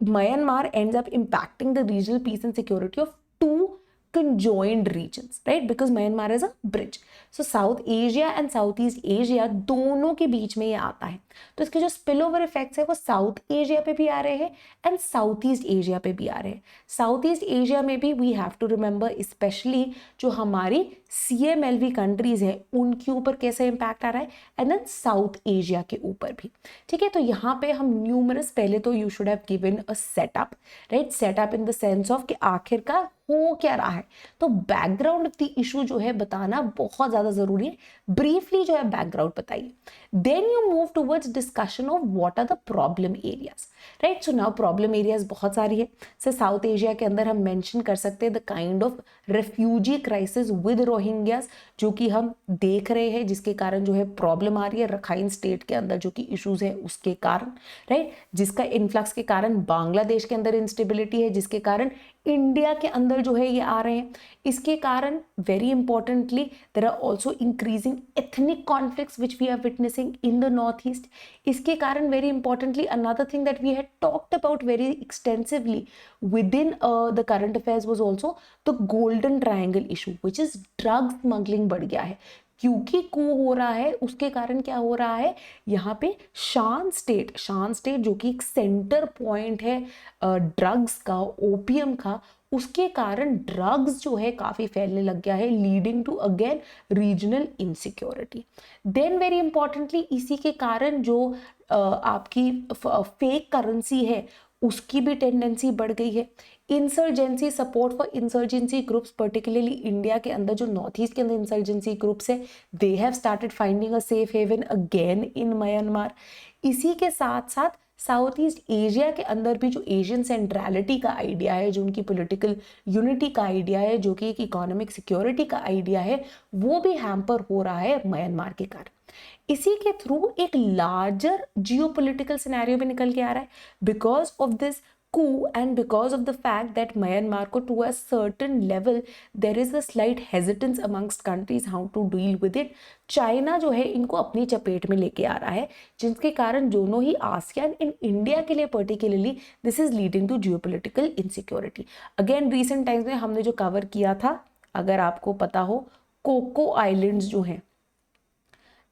Myanmar ends up impacting the regional peace and security of two conjoined regions, right? Because Myanmar is a bridge. So South Asia and Southeast Asia दोनों के बीच में ये आता है, तो इसके जो spill over effects है वो साउथ एशिया पे भी आ रहे हैं एंड साउथ ईस्ट एशिया पे भी आ रहे हैं. साउथ ईस्ट एशिया में भी we have to remember specially जो हमारी CMLV कंट्रीज हैं उनके ऊपर कैसे इम्पैक्ट आ रहा है, एंड देन साउथ एशिया के ऊपर भी. ठीक है, तो यहाँ पे हम न्यूमरस, पहले तो you should have given a setup, right? Setup in the sense of कि आखिरकार हो क्या रहा है, तो बैकग्राउंड ऑफ द इशू जो है बताना बहुत ज्यादा जरूरी है. ब्रीफली जो है बैकग्राउंड बताइए, then you move towards discussion of what are the problem areas, right? So now problem areas बहुत सारी है. सो साउथ एशिया के अंदर हम मेंशन कर सकते हैं the kind of refugee crisis with Rohingyas जो कि हम देख रहे हैं, जिसके कारण जो है प्रॉब्लम आ रही है रखाइन स्टेट के अंदर जो कि इश्यूज है उसके कारण, राइट? जिसका इन्फ्लक्स के कारण बांग्लादेश के अंदर इंस्टेबिलिटी है, जिसके कारण इंडिया के अंदर जो है ये आ रहे हैं. इसके कारण very importantly there are also increasing ethnic conflicts which we are witnessing in the north east. इसके कारण very importantly another thing that we had talked about very extensively within the current affairs was also the golden triangle issue, which is drug smuggling बढ़ गया है. क्योंकि कू हो रहा है उसके कारण क्या हो रहा है, यहाँ पे शान स्टेट जो कि एक सेंटर पॉइंट है ड्रग्स का, ओपियम का, उसके कारण ड्रग्स जो है काफी फैलने लग गया है, leading to again regional insecurity. Then very importantly इसी के कारण जो आपकी फेक करेंसी है उसकी भी टेंडेंसी बढ़ गई है. Insurgency, support for insurgency groups, particularly India के अंदर जो नॉर्थ ईस्ट के अंदर इंसर्जेंसी ग्रुप्स है, they have started finding a safe haven again in Myanmar. इसी के साथ साथ साउथ ईस्ट एशिया के अंदर भी जो एशियन सेंट्रलिटी का आइडिया है, जो उनकी पॉलिटिकल यूनिटी का आइडिया है, जो कि एक इकोनॉमिक सिक्योरिटी का आइडिया है, वो भी हैम्पर हो रहा है म्यांमार के कारण. इसी के थ्रू एक लार्जर जियोपॉलिटिकल सिनेरियो भी निकल के आ रहा है because of this coup and because of the fact that Myanmar को to a certain level there is a slight hesitance amongst countries how to deal with it. China जो है इनको अपनी चपेट में लेके आ रहा है, जिसके कारण दोनों ही आसियान एंड इंडिया के लिए particularly this is leading to geopolitical insecurity. Again recent times में हमने जो कवर किया था, अगर आपको पता हो, कोको आइलैंड्स जो हैं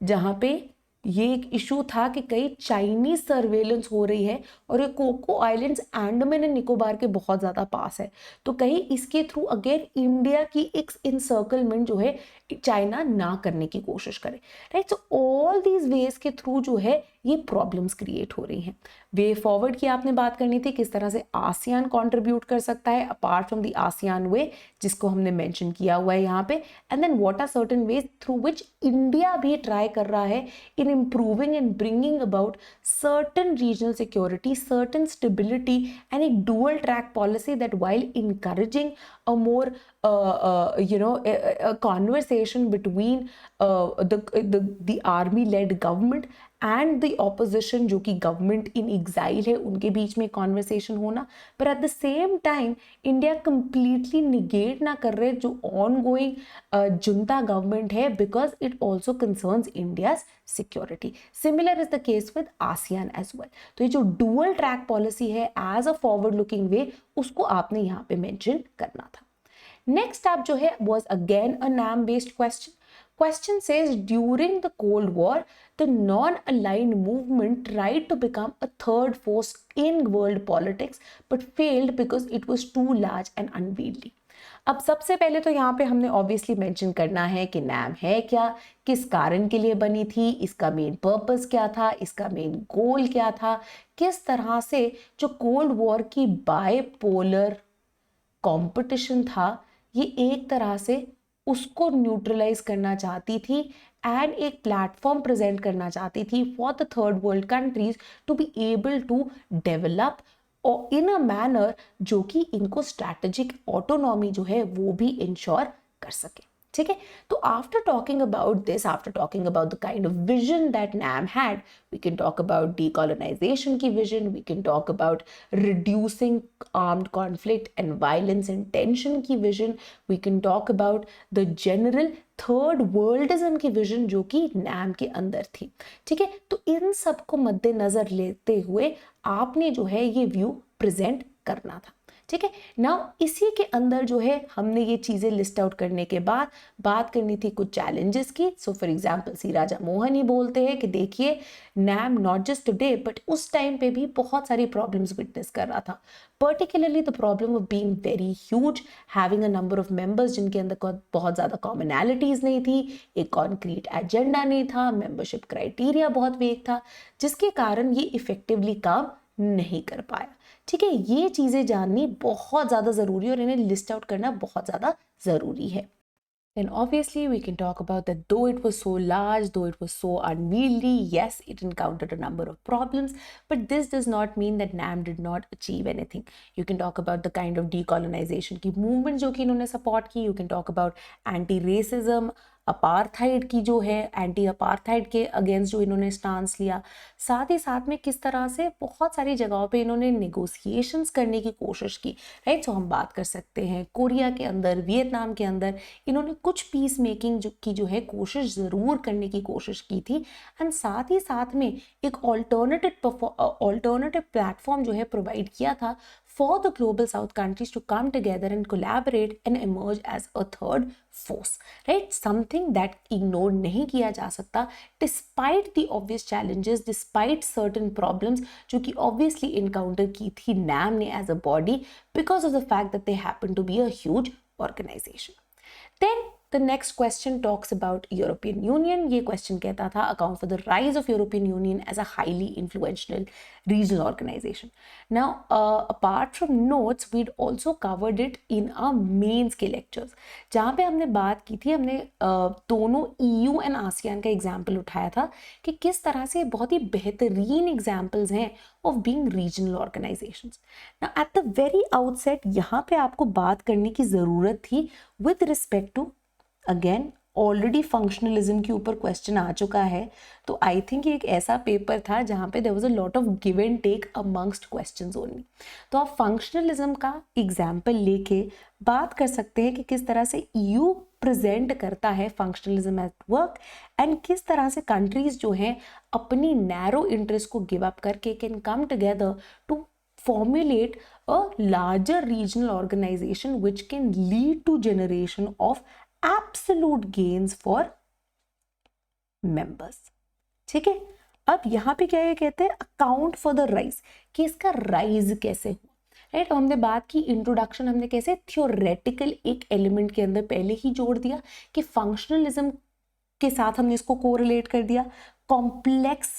जहाँ पे ये एक इशू था कि कई चाइनीज सर्वेलेंस हो रही है और ये Coco islands Andaman and Nicobar के बहुत ज़्यादा पास है, तो कहीं इसके थ्रू अगेन इंडिया की एक इंसर्कलमेंट जो है चाइना ना करने की कोशिश करे, right? So all these veg के थ्रू जो है ये प्रॉब्लम्स क्रिएट हो रही हैं. वे फॉरवर्ड की आपने बात करनी थी, किस तरह से आसियान कंट्रीब्यूट कर सकता है apart from the ASEAN way, जिसको हमने मेंशन किया हुआ है यहाँ पे, and then what are certain ways through which India भी ट्राई कर रहा है in improving and bringing about certain regional security, certain stability and एक dual track policy that while encouraging a more a conversation between the army led government and the opposition जो कि government in exile है उनके बीच में conversation होना, पर at the same time India completely negate ना कर रहे जो ऑन गोइंग जुंता गवर्नमेंट है, because it also concerns India's security. Similar is the case with ASEAN as well. तो ये जो डुअल ट्रैक पॉलिसी है as a forward looking way, उसको आपने यहाँ पे मेंशन करना था. नेक्स्ट आप जो है was again a NAM based question. Question says during the Cold War, the non-aligned movement tried to become a third force in world politics but failed because it was too large and unwieldy. अब सबसे पहले तो यहाँ पे हमने obviously mention करना है कि NAM है क्या, किस कारण के लिए बनी थी, इसका मेन पर्पस क्या था, इसका मेन गोल क्या था, किस तरह से जो कोल्ड वॉर की बायपोलर कंपटीशन था, ये एक तरह से उसको न्यूट्रलाइज करना चाहती थी एंड एक प्लेटफॉर्म प्रेजेंट करना चाहती थी for the third world countries to be able to develop और इन अ मैनर जो कि इनको स्ट्रैटेजिक ऑटोनॉमी जो है वो भी इंश्योर कर सके। ठीक है, तो after talking about this, after talking about the kind of vision that NAM had, we can talk about decolonization की vision, we can talk about reducing armed conflict and violence and tension की vision, we can talk about the general third worldism की vision जो कि NAM के अंदर थी। ठीक है, तो इन सब को मद्देनजर लेते हुए आपने जो है ये व्यू प्रेजेंट करना था। ठीक है, नाउ इसी के अंदर जो है हमने ये चीजें लिस्ट आउट करने के बाद बात करनी थी कुछ चैलेंजेस की। सो फॉर एग्जांपल सी राजा मोहन ही बोलते हैं कि देखिए NAM not just today but उस टाइम पे भी बहुत सारी प्रॉब्लम्स विटनेस कर रहा था, particularly the problem of being very huge, having a number of members जिनके अंदर बहुत ज्यादा कॉमनैलिटीज नहीं थी, एक कॉन्क्रीट एजेंडा नहीं था, मेंबरशिप क्राइटेरिया बहुत वेग था, जिसके कारण ये इफेक्टिवली काम नहीं कर पाया। ठीक है, ये चीजें जाननी बहुत ज्यादा जरूरी है और इन्हें लिस्ट आउट करना बहुत ज्यादा जरूरी है। Then obviously we can talk about that though it was so large, though it was so unwieldy, yes, it encountered a number of problems, but this does not mean that NAM did not achieve anything. You can talk about the kind of decolonization की movement जो कि इन्होंने support की, you can talk about anti-racism, apartheid की जो है anti apartheid के against जो इन्होंने स्टांस लिया, साथ ही साथ में किस तरह से बहुत सारी जगहों पे इन्होंने नेगोशिएशंस करने की कोशिश की, राइट। सो हम बात कर सकते हैं कोरिया के अंदर, वियतनाम के अंदर इन्होंने कुछ पीस मेकिंग की जो है कोशिश ज़रूर करने की कोशिश की थी एंड साथ ही साथ में एक ऑल्टरनेटिव प्लेटफॉर्म जो है प्रोवाइड किया था for the global south countries to come together and collaborate and emerge as a third force, right? Something that ignored नहीं किया जा सकता despite the obvious challenges, despite certain problems जो कि obviously encounter की थी NAM ने as a body because of the fact that they happen to be a huge organization. Then the next question talks about European Union. ये question कहता था account for the rise of European Union as a highly influential regional organization. Now, apart from notes, we'd also covered it in our mains के lectures, जहाँ पे हमने बात की थी, हमने दोनों EU and ASEAN का example उठाया था कि किस तरह से बहुत ही बेहतरीन examples हैं of being regional organizations. Now, at the very outset, यहाँ पे आपको बात करने की ज़रूरत थी with respect to again already functionalism के ऊपर क्वेश्चन आ चुका है, तो आई थिंक एक ऐसा पेपर था जहाँ पे there was a lot of give and take amongst questions only. तो आप फंक्शनलिज्म का एग्जाम्पल लेके बात कर सकते हैं कि किस तरह से EU प्रेजेंट करता है फंक्शनलिज्म एट वर्क एंड किस तरह से कंट्रीज जो हैं अपनी नैरो इंटरेस्ट को गिव अप करके can come together to formulate a larger regional organization which can lead to generation of absolute gains for members. ठीक है, अब यहाँ पे क्या ये कहते हैं account for the rise, कि इसका rise कैसे हुआ, राइट। हमने बात की इंट्रोडक्शन, हमने कैसे थियोरेटिकल एक एलिमेंट के अंदर पहले ही जोड़ दिया कि फंक्शनलिज्म के साथ हमने इसको कोरिलेट कर दिया, कॉम्प्लेक्स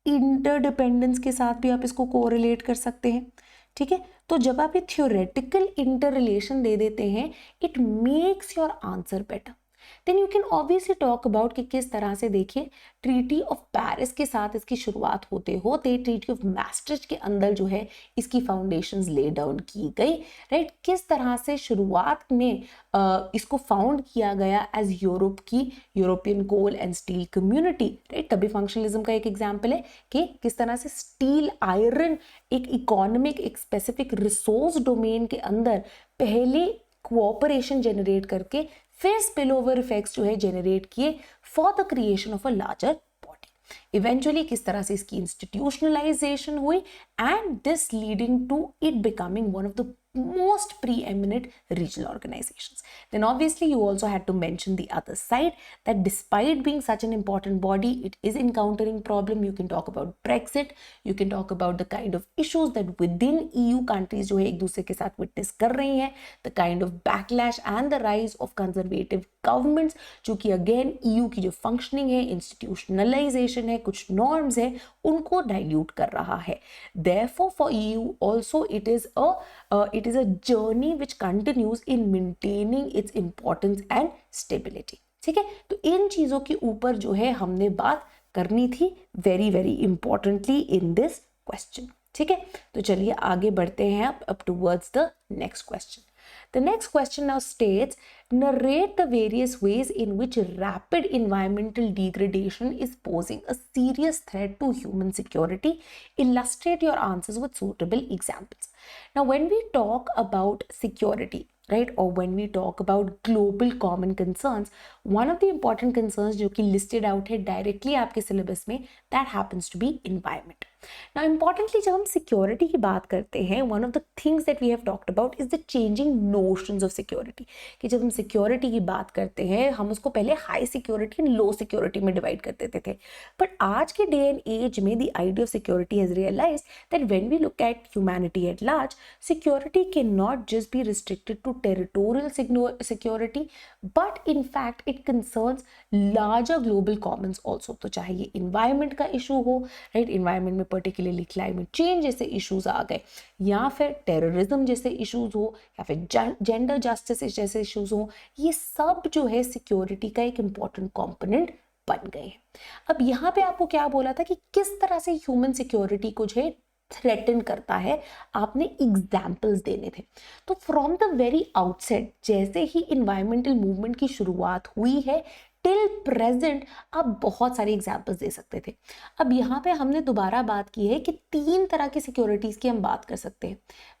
इंटरडिपेंडेंस के साथ भी आप इसको कोरिलेट कर सकते हैं। ठीक है, तो जब आप ये थियोरेटिकल इंटर रिलेशन दे देते हैं, it makes your answer better. Then you can obviously talk about कि किस तरह से देखिए ट्रीटी ऑफ पेरिस के साथ इसकी शुरुआत होते होते ट्रीटी ऑफ मैस्ट्रिच के अंदर जो है इसकी फाउंडेशंस ले डाउन की गई, राइट। किस तरह से शुरुआत में इसको फाउंड किया गया एज यूरोप की European coal and steel community, right. तभी फंक्शनलिज्म का एक एग्जाम्पल है कि किस तरह से स्टील आयरन एक इकोनॉमिक एक स्पेसिफिक रिसोर्स डोमेन के अंदर पहले कोऑपरेशन जनरेट करके फिर स्पिल ओवर इफेक्ट्स जो है जनरेट किए for the creation of a larger body. Eventually किस तरह से इसकी इंस्टीट्यूशनलाइजेशन हुई and this leading to it becoming one of the most preeminent regional organizations. Then obviously you also had to mention the other side that despite being such an important body, it is encountering problem. You can talk about Brexit, you can talk about the kind of issues that within EU countries जो है एक दूसरे के साथ witness कर रही हैं, the kind of backlash and the rise of conservative governments, जो कि अगेन EU की जो फंक्शनिंग है, इंस्टीट्यूशनलाइजेशन है, कुछ नॉर्म्स है, उनको डाइल्यूट कर रहा है. Therefore for EU also it is a journey which continues in maintaining its importance and stability. ठीक है, तो इन चीजों के ऊपर जो है हमने बात करनी थी very very importantly in this question. ठीक है, तो चलिए आगे बढ़ते हैं अब towards the next question. The next question now states, narrate the various ways in which rapid environmental degradation is posing a serious threat to human security. Illustrate your answers with suitable examples. Now, when we talk about security, right, or when we talk about global common concerns, one of the important concerns जो कि listed out है directly आपके syllabus में, that happens to be environment. Now, importantly, जब हम security की बात करते हैं, one of the things that we have talked about is the changing notions of security. कि जब हम security की बात करते हैं, हम उसको पहले high security and low security में divide कर देते थे. But आज के day and age में the idea of security has realized that when we look at humanity at large, security cannot just be restricted to territorial security, but in fact it concerns larger global commons also. तो चाहे ये environment का issue हो, right, environment में particularly climate change जैसे issues आ गए, या फिर terrorism जैसे issues हो, या फिर gender justice जैसे issues हो, ये सब जो है security का एक important component बन गए हैं. अब यहाँ पे आपको क्या बोला था कि किस तरह से ह्यूमन सिक्योरिटी को जो है थ्रेटन करता है, आपने एग्जाम्पल्स देने थे. तो फ्रॉम द वेरी आउटसेट, जैसे ही इन्वायरमेंटल मूवमेंट की शुरुआत हुई है टिल प्रेजेंट, आप बहुत सारे एग्जाम्पल्स दे सकते थे. अब यहाँ पे हमने दोबारा बात की है कि 3 तरह की सिक्योरिटीज की हम बात कर सकते हैं.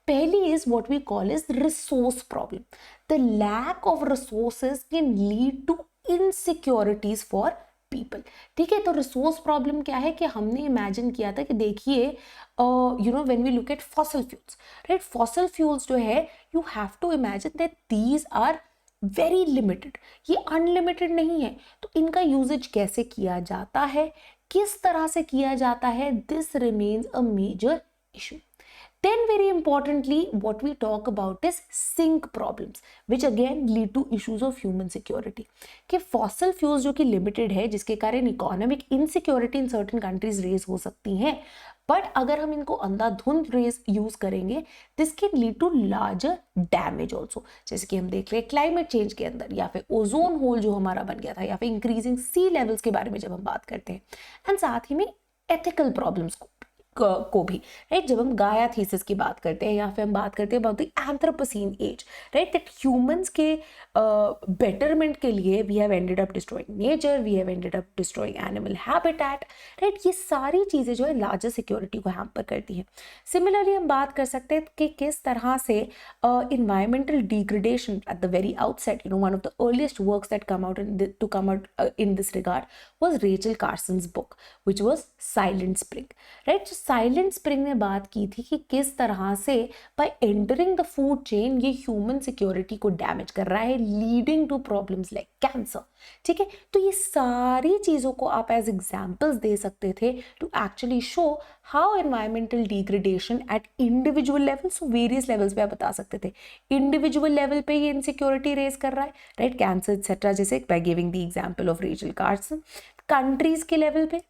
पहली is what we call is resource problem. The lack of resources can lead to insecurities for people. ठीक है, तो रिसोर्स प्रॉब्लम क्या है कि हमने इमेजिन किया था कि देखिए when we look at fossil fuels, right, fossil fuels जो है you have to imagine that these are very limited, ये अनलिमिटेड नहीं है. तो इनका यूजेज कैसे किया जाता है, किस तरह से किया जाता है, this remains a major issue. Then very importantly, what we talk about is sink problems, which again lead to issues of human security. कि fossil fuels जो कि limited है, जिसके कारण economic insecurity in certain countries raise हो सकती हैं, but अगर हम इनको अंधाधुंध यूज करेंगे, this can lead to larger damage also. जैसे कि हम देख रहे हैं climate change के अंदर, या फिर ओजोन होल जो हमारा बन गया था, या फिर increasing sea levels के बारे में जब हम बात करते हैं, एंड साथ ही में ethical problems को भी, राइट. जब हम गाया थीसिस की बात करते हैं, या फिर हम बात करते हैं about the Anthropocene age, right, that humans के बेटरमेंट के लिए we have ended up destroying nature, we have ended up destroying animal habitat, right. ये सारी चीज़ें जो है लार्जर सिक्योरिटी को हैम्पर करती हैं. सिमिलरली हम बात कर सकते हैं कि किस तरह से environmental degradation at the very outset, one of the earliest works that come out in this regard was Rachel Carson's book, which was Silent Spring, right. So Silent Spring ने बात की थी कि किस तरह से by entering the food chain ये human security को damage कर रहा है, leading to problems like cancer. ठीक है, तो ये सारी चीज़ों को आप as examples दे सकते थे to actually show how environmental degradation at individual levels, so various levels पे आप बता सकते थे. individual level पे ये insecurity raise कर रहा है, right, cancer etc. जैसे by giving the example of Rachel Carson. countries के level पे,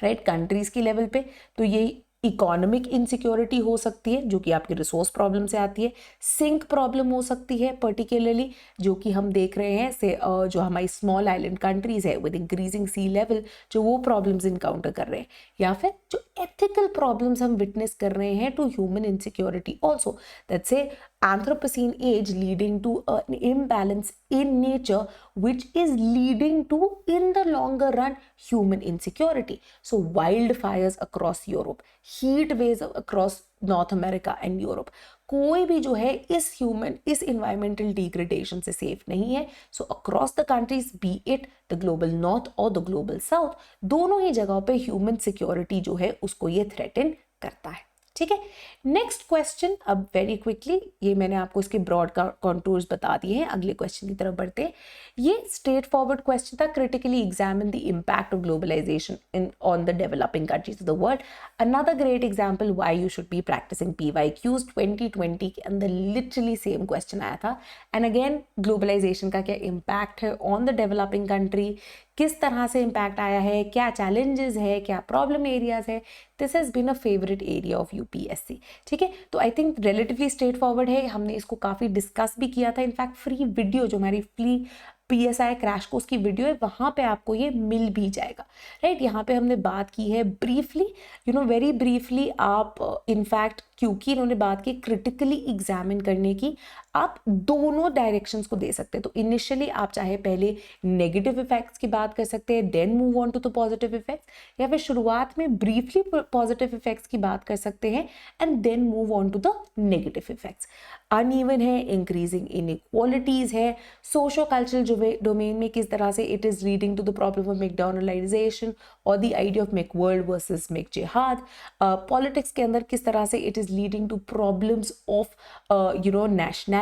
राइट, कंट्रीज की लेवल पे तो ये इकोनॉमिक इनसिक्योरिटी हो सकती है, जो कि आपकी रिसोर्स प्रॉब्लम से आती है. सिंक प्रॉब्लम हो सकती है पर्टिकुलरली, जो कि हम देख रहे हैं से जो हमारी स्मॉल आइलैंड कंट्रीज है विद इंक्रीजिंग सी लेवल, जो वो प्रॉब्लम्स इनकाउंटर कर रहे हैं. या फिर जो एथिकल प्रॉब्लम्स हम विटनेस कर रहे हैं to human insecurity also, that's a Anthropocene age leading to an imbalance in nature, which is leading to, in the longer run, human insecurity. So wildfires across Europe, heat waves across North America and Europe, कोई भी जो है इस environmental degradation से safe नहीं है. So across the countries, be it the global north or the global south, दोनों ही जगहों पे human security जो है उसको ये threaten करता है. ठीक है। नेक्स्ट क्वेश्चन, अब वेरी क्विकली, ये मैंने आपको इसके ब्रॉड कॉन्टूर्स बता दिए हैं, अगले क्वेश्चन की तरफ बढ़ते हैं। ये स्ट्रेट फॉरवर्ड क्वेश्चन था, critically examine the impact of globalisation in on the developing countries of the world. Another great example why you should be practising PYQs। 2020 के अंदर लिटरली सेम क्वेश्चन आया था। एंड अगेन ग्लोबलाइजेशन का क्या impact है on the developing country, किस तरह से इम्पैक्ट आया है, क्या चैलेंजेस है, क्या प्रॉब्लम एरियाज है। This has been a favourite area of UPSC। ठीक है, तो I think relatively straightforward है, हमने इसको काफ़ी डिस्कस भी किया था। इनफैक्ट फ्री वीडियो जो हमारी फ्री PSI क्रैश कोर्स की वीडियो है, वहाँ पे आपको ये मिल भी जाएगा, राइट। यहाँ पे हमने बात की है ब्रीफली, वेरी ब्रीफली आप इनफैक्ट, क्योंकि इन्होंने बात की क्रिटिकली एग्जामिन करने की, आप दोनों डायरेक्शंस को दे सकते हैं। तो इनिशियली आप चाहे पहले नेगेटिव इफेक्ट्स की बात कर सकते हैं, then move on to the positive effects, या फिर शुरुआत में ब्रीफली पॉजिटिव इफेक्ट्स की बात कर सकते हैं and then move on to the negative effects. Uneven है, इंक्रीजिंग इनइक्वालिटीज है, सोशो कल्चरल डोमेन में किस तरह से it is leading to the problem of McDonaldization और the idea of McWorld versus McJihad. Politics के अंदर किस तरह से it is leading to problems of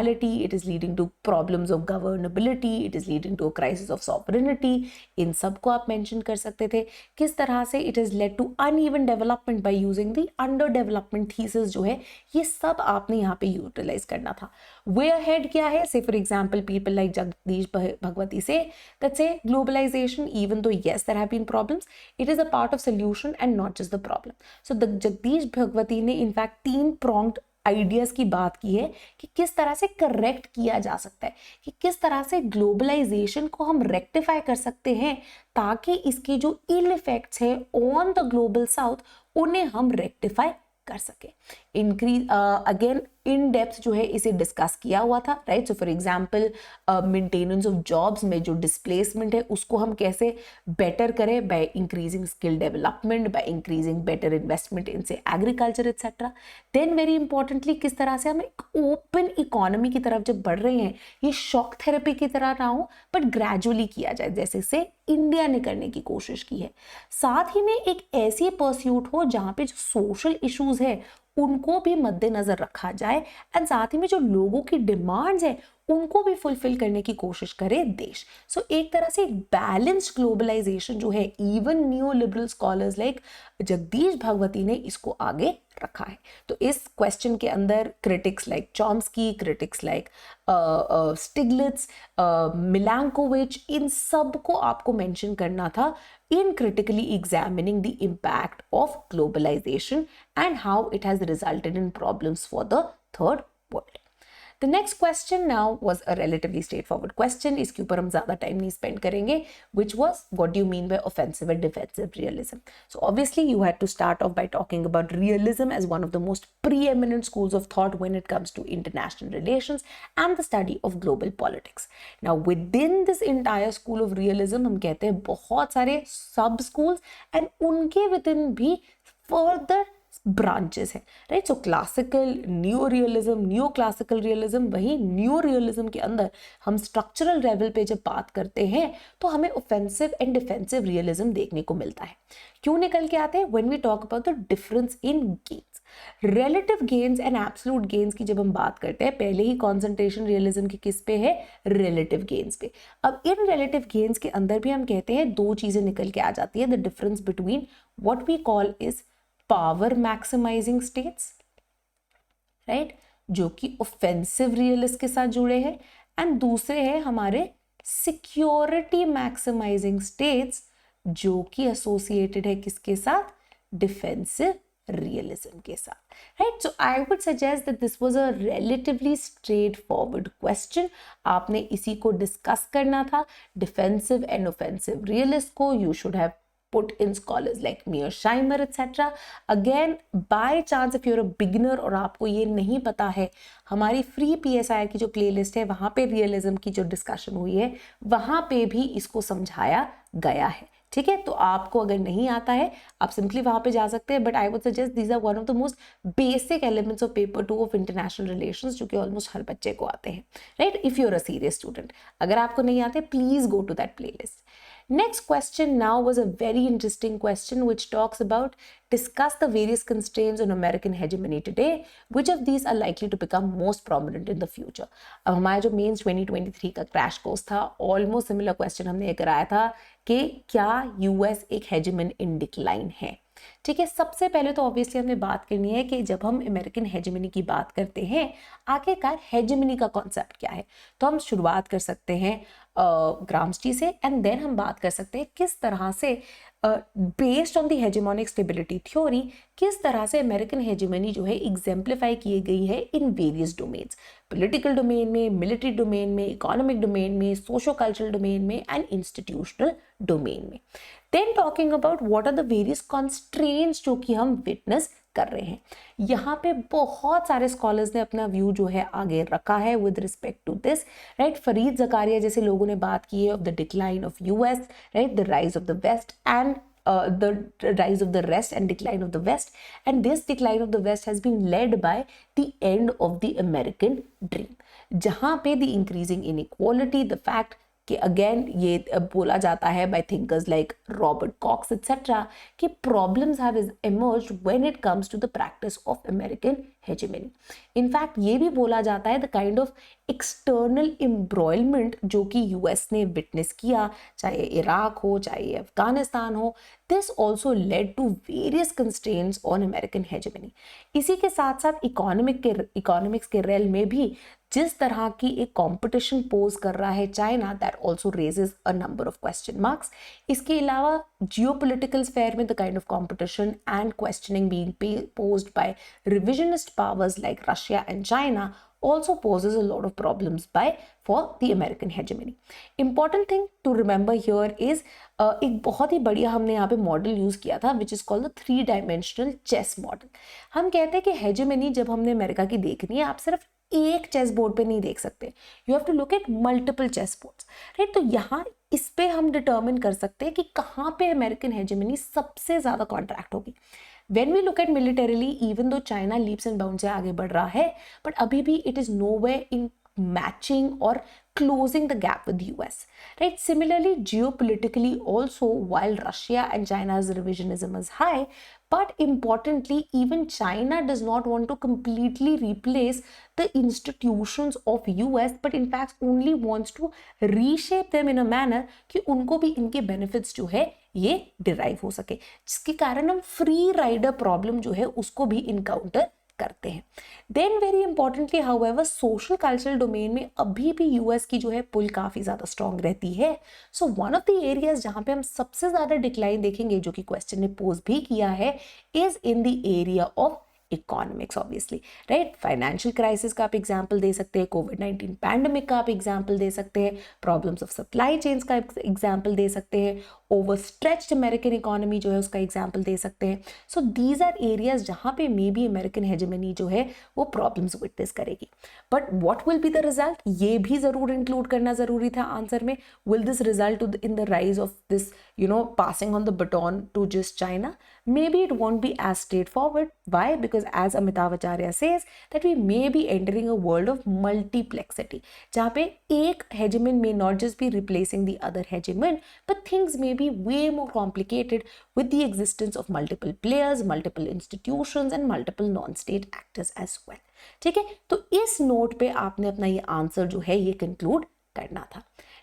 nationality, it is leading to problems of governability, it is leading to a crisis of sovereignty। इन सब को आप mention कर सकते थे। किस तरह से it has led to uneven development by using the under development thesis जो है, ये सब आपने यहाँ पे यूटिलाइज करना था। way ahead क्या है, say for example people like Jagdish Bhagwati say that say globalization even though yes there have been problems, it is a part of solution and not just the problem। so Jagdish Bhagwati ने in fact 3 pronged ideas की बात की है कि किस तरह से correct किया जा सकता है, कि किस तरह से ग्लोबलाइजेशन को हम रेक्टिफाई कर सकते हैं ताकि इसके जो इल इफेक्ट्स है ऑन द ग्लोबल साउथ उन्हें हम रेक्टिफाई कर सके। इंक्रीज अगेन इन डेप्थ जो है इसे डिस्कस किया हुआ था, right. So for example maintenance of jobs में जो डिस्प्लेसमेंट है उसको हम कैसे बेटर करें, by increasing skill development, by increasing better investment in say agriculture etcetera. Then very importantly किस तरह से हम एक ओपन इकोनॉमी की तरफ जब बढ़ रहे हैं, ये शॉक थेरेपी की तरह ना हो बट ग्रेजुअली किया जाए, जैसे से इंडिया ने करने की कोशिश की है। साथ ही में एक ऐसी परस्यूट हो जहाँ पे जो सोशल इश्यूज है उनको भी मद्देनजर रखा जाए एंड साथ ही में जो लोगों की डिमांड्स है उनको भी फुलफिल करने की कोशिश करे देश। सो एक तरह से एक बैलेंस्ड ग्लोबलाइजेशन जो है, even new liberal scholars like Jagdish Bhagwati ने इसको आगे रखा है। तो इस क्वेश्चन के अंदर critics like Chomsky, critics like Stiglitz, Milanovic, इन सब को आपको मेंशन करना था in critically examining the impact of globalization and how it has resulted in problems for the third world। The next question now was a relatively straightforward question, इसके ऊपर हम ज़्यादा टाइम नहीं spend करेंगे, which was what do you mean by offensive and defensive realism। So obviously you had to start off by talking about realism as one of the most preeminent schools of thought when it comes to international relations and the study of global politics। Now within this entire school of realism हम कहते हैं बहुत सारे सब schools and उनके within भी further branches हैं, right. सो classical, new realism, new classical realism, वही न्यू रियलिज्म के अंदर हम स्ट्रक्चरल लेवल पे जब बात करते हैं तो हमें ऑफेंसिव एंड डिफेंसिव रियलिज्म देखने को मिलता है। क्यों निकल के आते हैं? When we talk about the difference in gains, relative gains and absolute gains की जब हम बात करते हैं, पहले ही कॉन्सेंट्रेशन रियलिज्म की किस पे है? रिलेटिव गेन्स पे। अब इन रिलेटिव गेन्स के अंदर भी हम कहते हैं दो चीजें निकल के आ जाती है, the difference between what we call is power maximising states, right, जो कि ऑफेंसिव रियलिस्ट के साथ जुड़े हैं, एंड दूसरे हैं हमारे सिक्योरिटी मैक्सिमाइजिंग स्टेट्स जो कि एसोसिएटेड है किसके साथ? डिफेंसिव realism के साथ, right? So I would suggest that this was a relatively straightforward question। आपने इसी को डिस्कस करना था, defensive and offensive realist को you should have put in scholars like Mearsheimer etc। Again by chance if you're a beginner और आपको ये नहीं पता है, हमारी फ्री PSI की जो प्लेलिस्ट है वहाँ पे रियलिज्म की जो डिस्कशन हुई है वहाँ पे भी इसको समझाया गया है, ठीक है। तो आपको अगर नहीं आता है आप सिंपली वहां पे जा सकते हैं, but I would suggest these are one of the most basic elements of paper 2 of international relations जो कि ऑलमोस्ट हर बच्चे को आते हैं, right, if you are a serious student. अगर आपको नहीं आते please go to that playlist. Next question now was a very interesting question which talks about discuss the various constraints on American hegemony today. Which of these are likely to become most prominent in the future? अब हमारा जो mains 2023 का crash course था, almost similar question हमने ये कराया था कि क्या यूएस एक हेजेमन इन डिक्लाइन है. ठीक है, सबसे पहले तो ऑब्वियसली हमने बात करनी है कि जब हम अमेरिकन हेजेमनी की बात करते हैं, आखिरकार हेजेमनी का कॉन्सेप्ट क्या है. तो हम शुरुआत कर सकते हैं ग्राम्स्की से, एंड देन हम बात कर सकते हैं किस तरह से based on the hegemonic stability theory किस तरह से अमेरिकन हेजेमनी जो है एग्जाम्प्लीफाई की गई है in various domains, political domain में, मिलिट्री डोमेन में, इकोनॉमिक डोमेन में, सोशो कल्चरल डोमेन में एंड इंस्टीट्यूशनल डोमेन में. Then talking about what are the various constraints जो कि हम विटनेस कर रहे हैं. यहाँ पे बहुत सारे स्कॉलर्स ने अपना व्यू जो है आगे रखा है with respect to this, right. Fareed Zakaria जैसे लोगों ने बात की है of the decline of US, right, the rise of the west and the rise of the rest and decline of the west, and this decline of the west has been led by the end of the American dream, जहाँ पे the increasing inequality, the fact कि again ये बोला जाता है by thinkers like Robert Cox etcetera कि problems have emerged when it comes to the practice of American hegemony. In fact ये भी बोला जाता है the kind of external embroilment जो कि यूएस ने विटनेस किया, चाहे इराक हो चाहे अफगानिस्तान हो, this also led to various constraints on American hegemony. इसी के साथ साथ इकोनॉमिक्स के रेल में भी जिस तरह की एक कंपटीशन पोज कर रहा है China, that also raises a number of question marks. इसके अलावा जियोपॉलिटिकल स्फेयर में the kind of competition and questioning being posed by revisionist powers like Russia and China also poses a lot of problems for the American hegemony. Important thing to remember here is एक बहुत ही बढ़िया हमने यहाँ पे model use किया था which is called the 3-dimensional chess model. हम कहते हैं कि हेजेमनी जब हमने अमेरिका की देखनी है, आप सिर्फ एक चेस बोर्ड पे नहीं देख सकते, you have to look at multiple chess boards, right. तो यहाँ इस पे हम डिटर्मिन कर सकते हैं कि कहाँ पे अमेरिकन हेजेमनी सबसे ज्यादा कॉन्ट्रैक्ट होगी. When we look at militarily, even though China leaps and bounds से आगे बढ़ रहा है, but अभी भी it is nowhere in matching or closing the gap with the US, right? Similarly, geopolitically also, while Russia and China's revisionism is high, but importantly, even China does not want to completely replace the institutions of US, but in fact only wants to reshape them in a manner कि उनको भी इनके benefits जो है ये derive हो सके, जिसके कारण हम free rider problem जो है उसको भी encounter करते हैं. Then very importantly however social cultural domain में अभी भी यूएस की जो है पुल काफी ज्यादा स्ट्रॉन्ग रहती है. So one of the areas जहां पे हम सबसे ज्यादा डिक्लाइन देखेंगे, जो कि क्वेश्चन ने पोज भी किया है, is in the area of economics obviously, right. Financial crisis का आप एग्जांपल दे सकते हैं, कोविड-19 पैंडेमिक का आप एग्जांपल दे सकते हैं, प्रॉब्लम्स ऑफ सप्लाई चेन्स का एग्जांपल दे सकते हैं, ओवर स्ट्रेच्ड अमेरिकन इकोनॉमी जो है उसका एग्जांपल दे सकते हैं. सो दीज आर एरियाज जहां पे मे बी अमेरिकन हेजेमनी जो है वो प्रॉब्लम्स विटनेस करेगी. But what will be the result, ये भी जरूर इंक्लूड करना जरूरी था आंसर में. Will this result in the rise of this passing on the baton to just China? Maybe it won't be as straightforward. Why? Because as Amitav Acharya says that we may be entering a world of multiplexity, जहाँ पे एक hegemon may not just be replacing the other hegemon, but things may be way more complicated with the existence of multiple players, multiple institutions and multiple non-state actors as well. ठीक है, तो इस note पे आपने अपना ये answer जो है ये कंक्लूड करना था.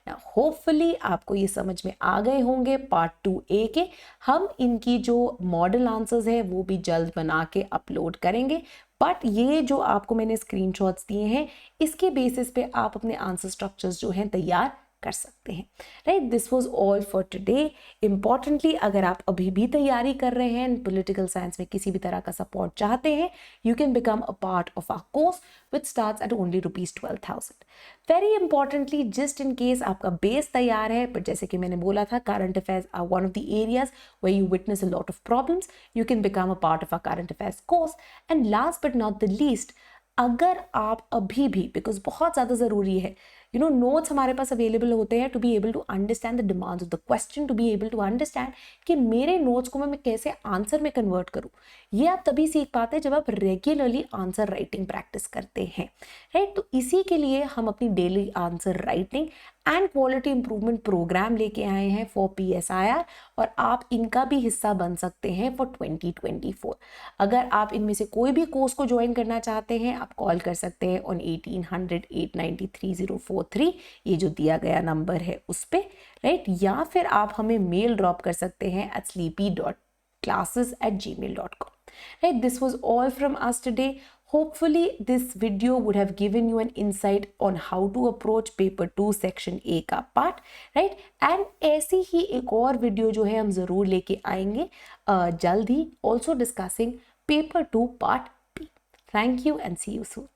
Now, hopefully आपको ये समझ में आ गए होंगे पार्ट 2A के. हम इनकी जो मॉडल आंसर्स है वो भी जल्द बना के अपलोड करेंगे, बट ये जो आपको मैंने स्क्रीनशॉट्स दिए हैं इसके बेसिस पे आप अपने आंसर स्ट्रक्चर्स जो हैं तैयार कर सकते हैं, right. This was all for today. Importantly अगर आप अभी भी तैयारी कर रहे हैं, पॉलिटिकल साइंस में किसी भी तरह का सपोर्ट चाहते हैं, you can become a part of our course which starts at only ₹12,000. Very importantly, just in case आपका बेस तैयार है, बट जैसे कि मैंने बोला था, current affairs are one of the areas where you witness a lot of problems. You can become a part of our current affairs course. And last but not the least, अगर आप अभी भी, because बहुत ज़्यादा ज़रूरी है, notes हमारे पास available होते हैं to be able to understand the demands of the question, to be able to understand कि मेरे नोट्स को मैं कैसे आंसर में कन्वर्ट करूँ. ये आप तभी सीख पाते हैं जब आप रेगुलरली आंसर राइटिंग प्रैक्टिस करते हैं, राइट. तो इसी के लिए हम अपनी daily answer writing and quality improvement programme लेके आए हैं फॉर PSIR, और आप इनका भी हिस्सा बन सकते हैं फॉर 2024। अगर आप इनमें से कोई भी कोर्स को ज्वाइन करना चाहते हैं, आप कॉल कर सकते हैं ऑन 1800-893-043, ये जो दिया गया नंबर है उस पर, राइट, या फिर आप हमें मेल ड्रॉप कर सकते हैं at sleepy.classes@gmail.com. Right, this was all from us today. Hopefully this video would have given you an insight on how to approach paper 2 section A का part, right, and ऐसी ही एक और वीडियो जो है हम ज़रूर लेके आएंगे जल्द ही, also discussing paper 2 part B. Thank you and see you soon.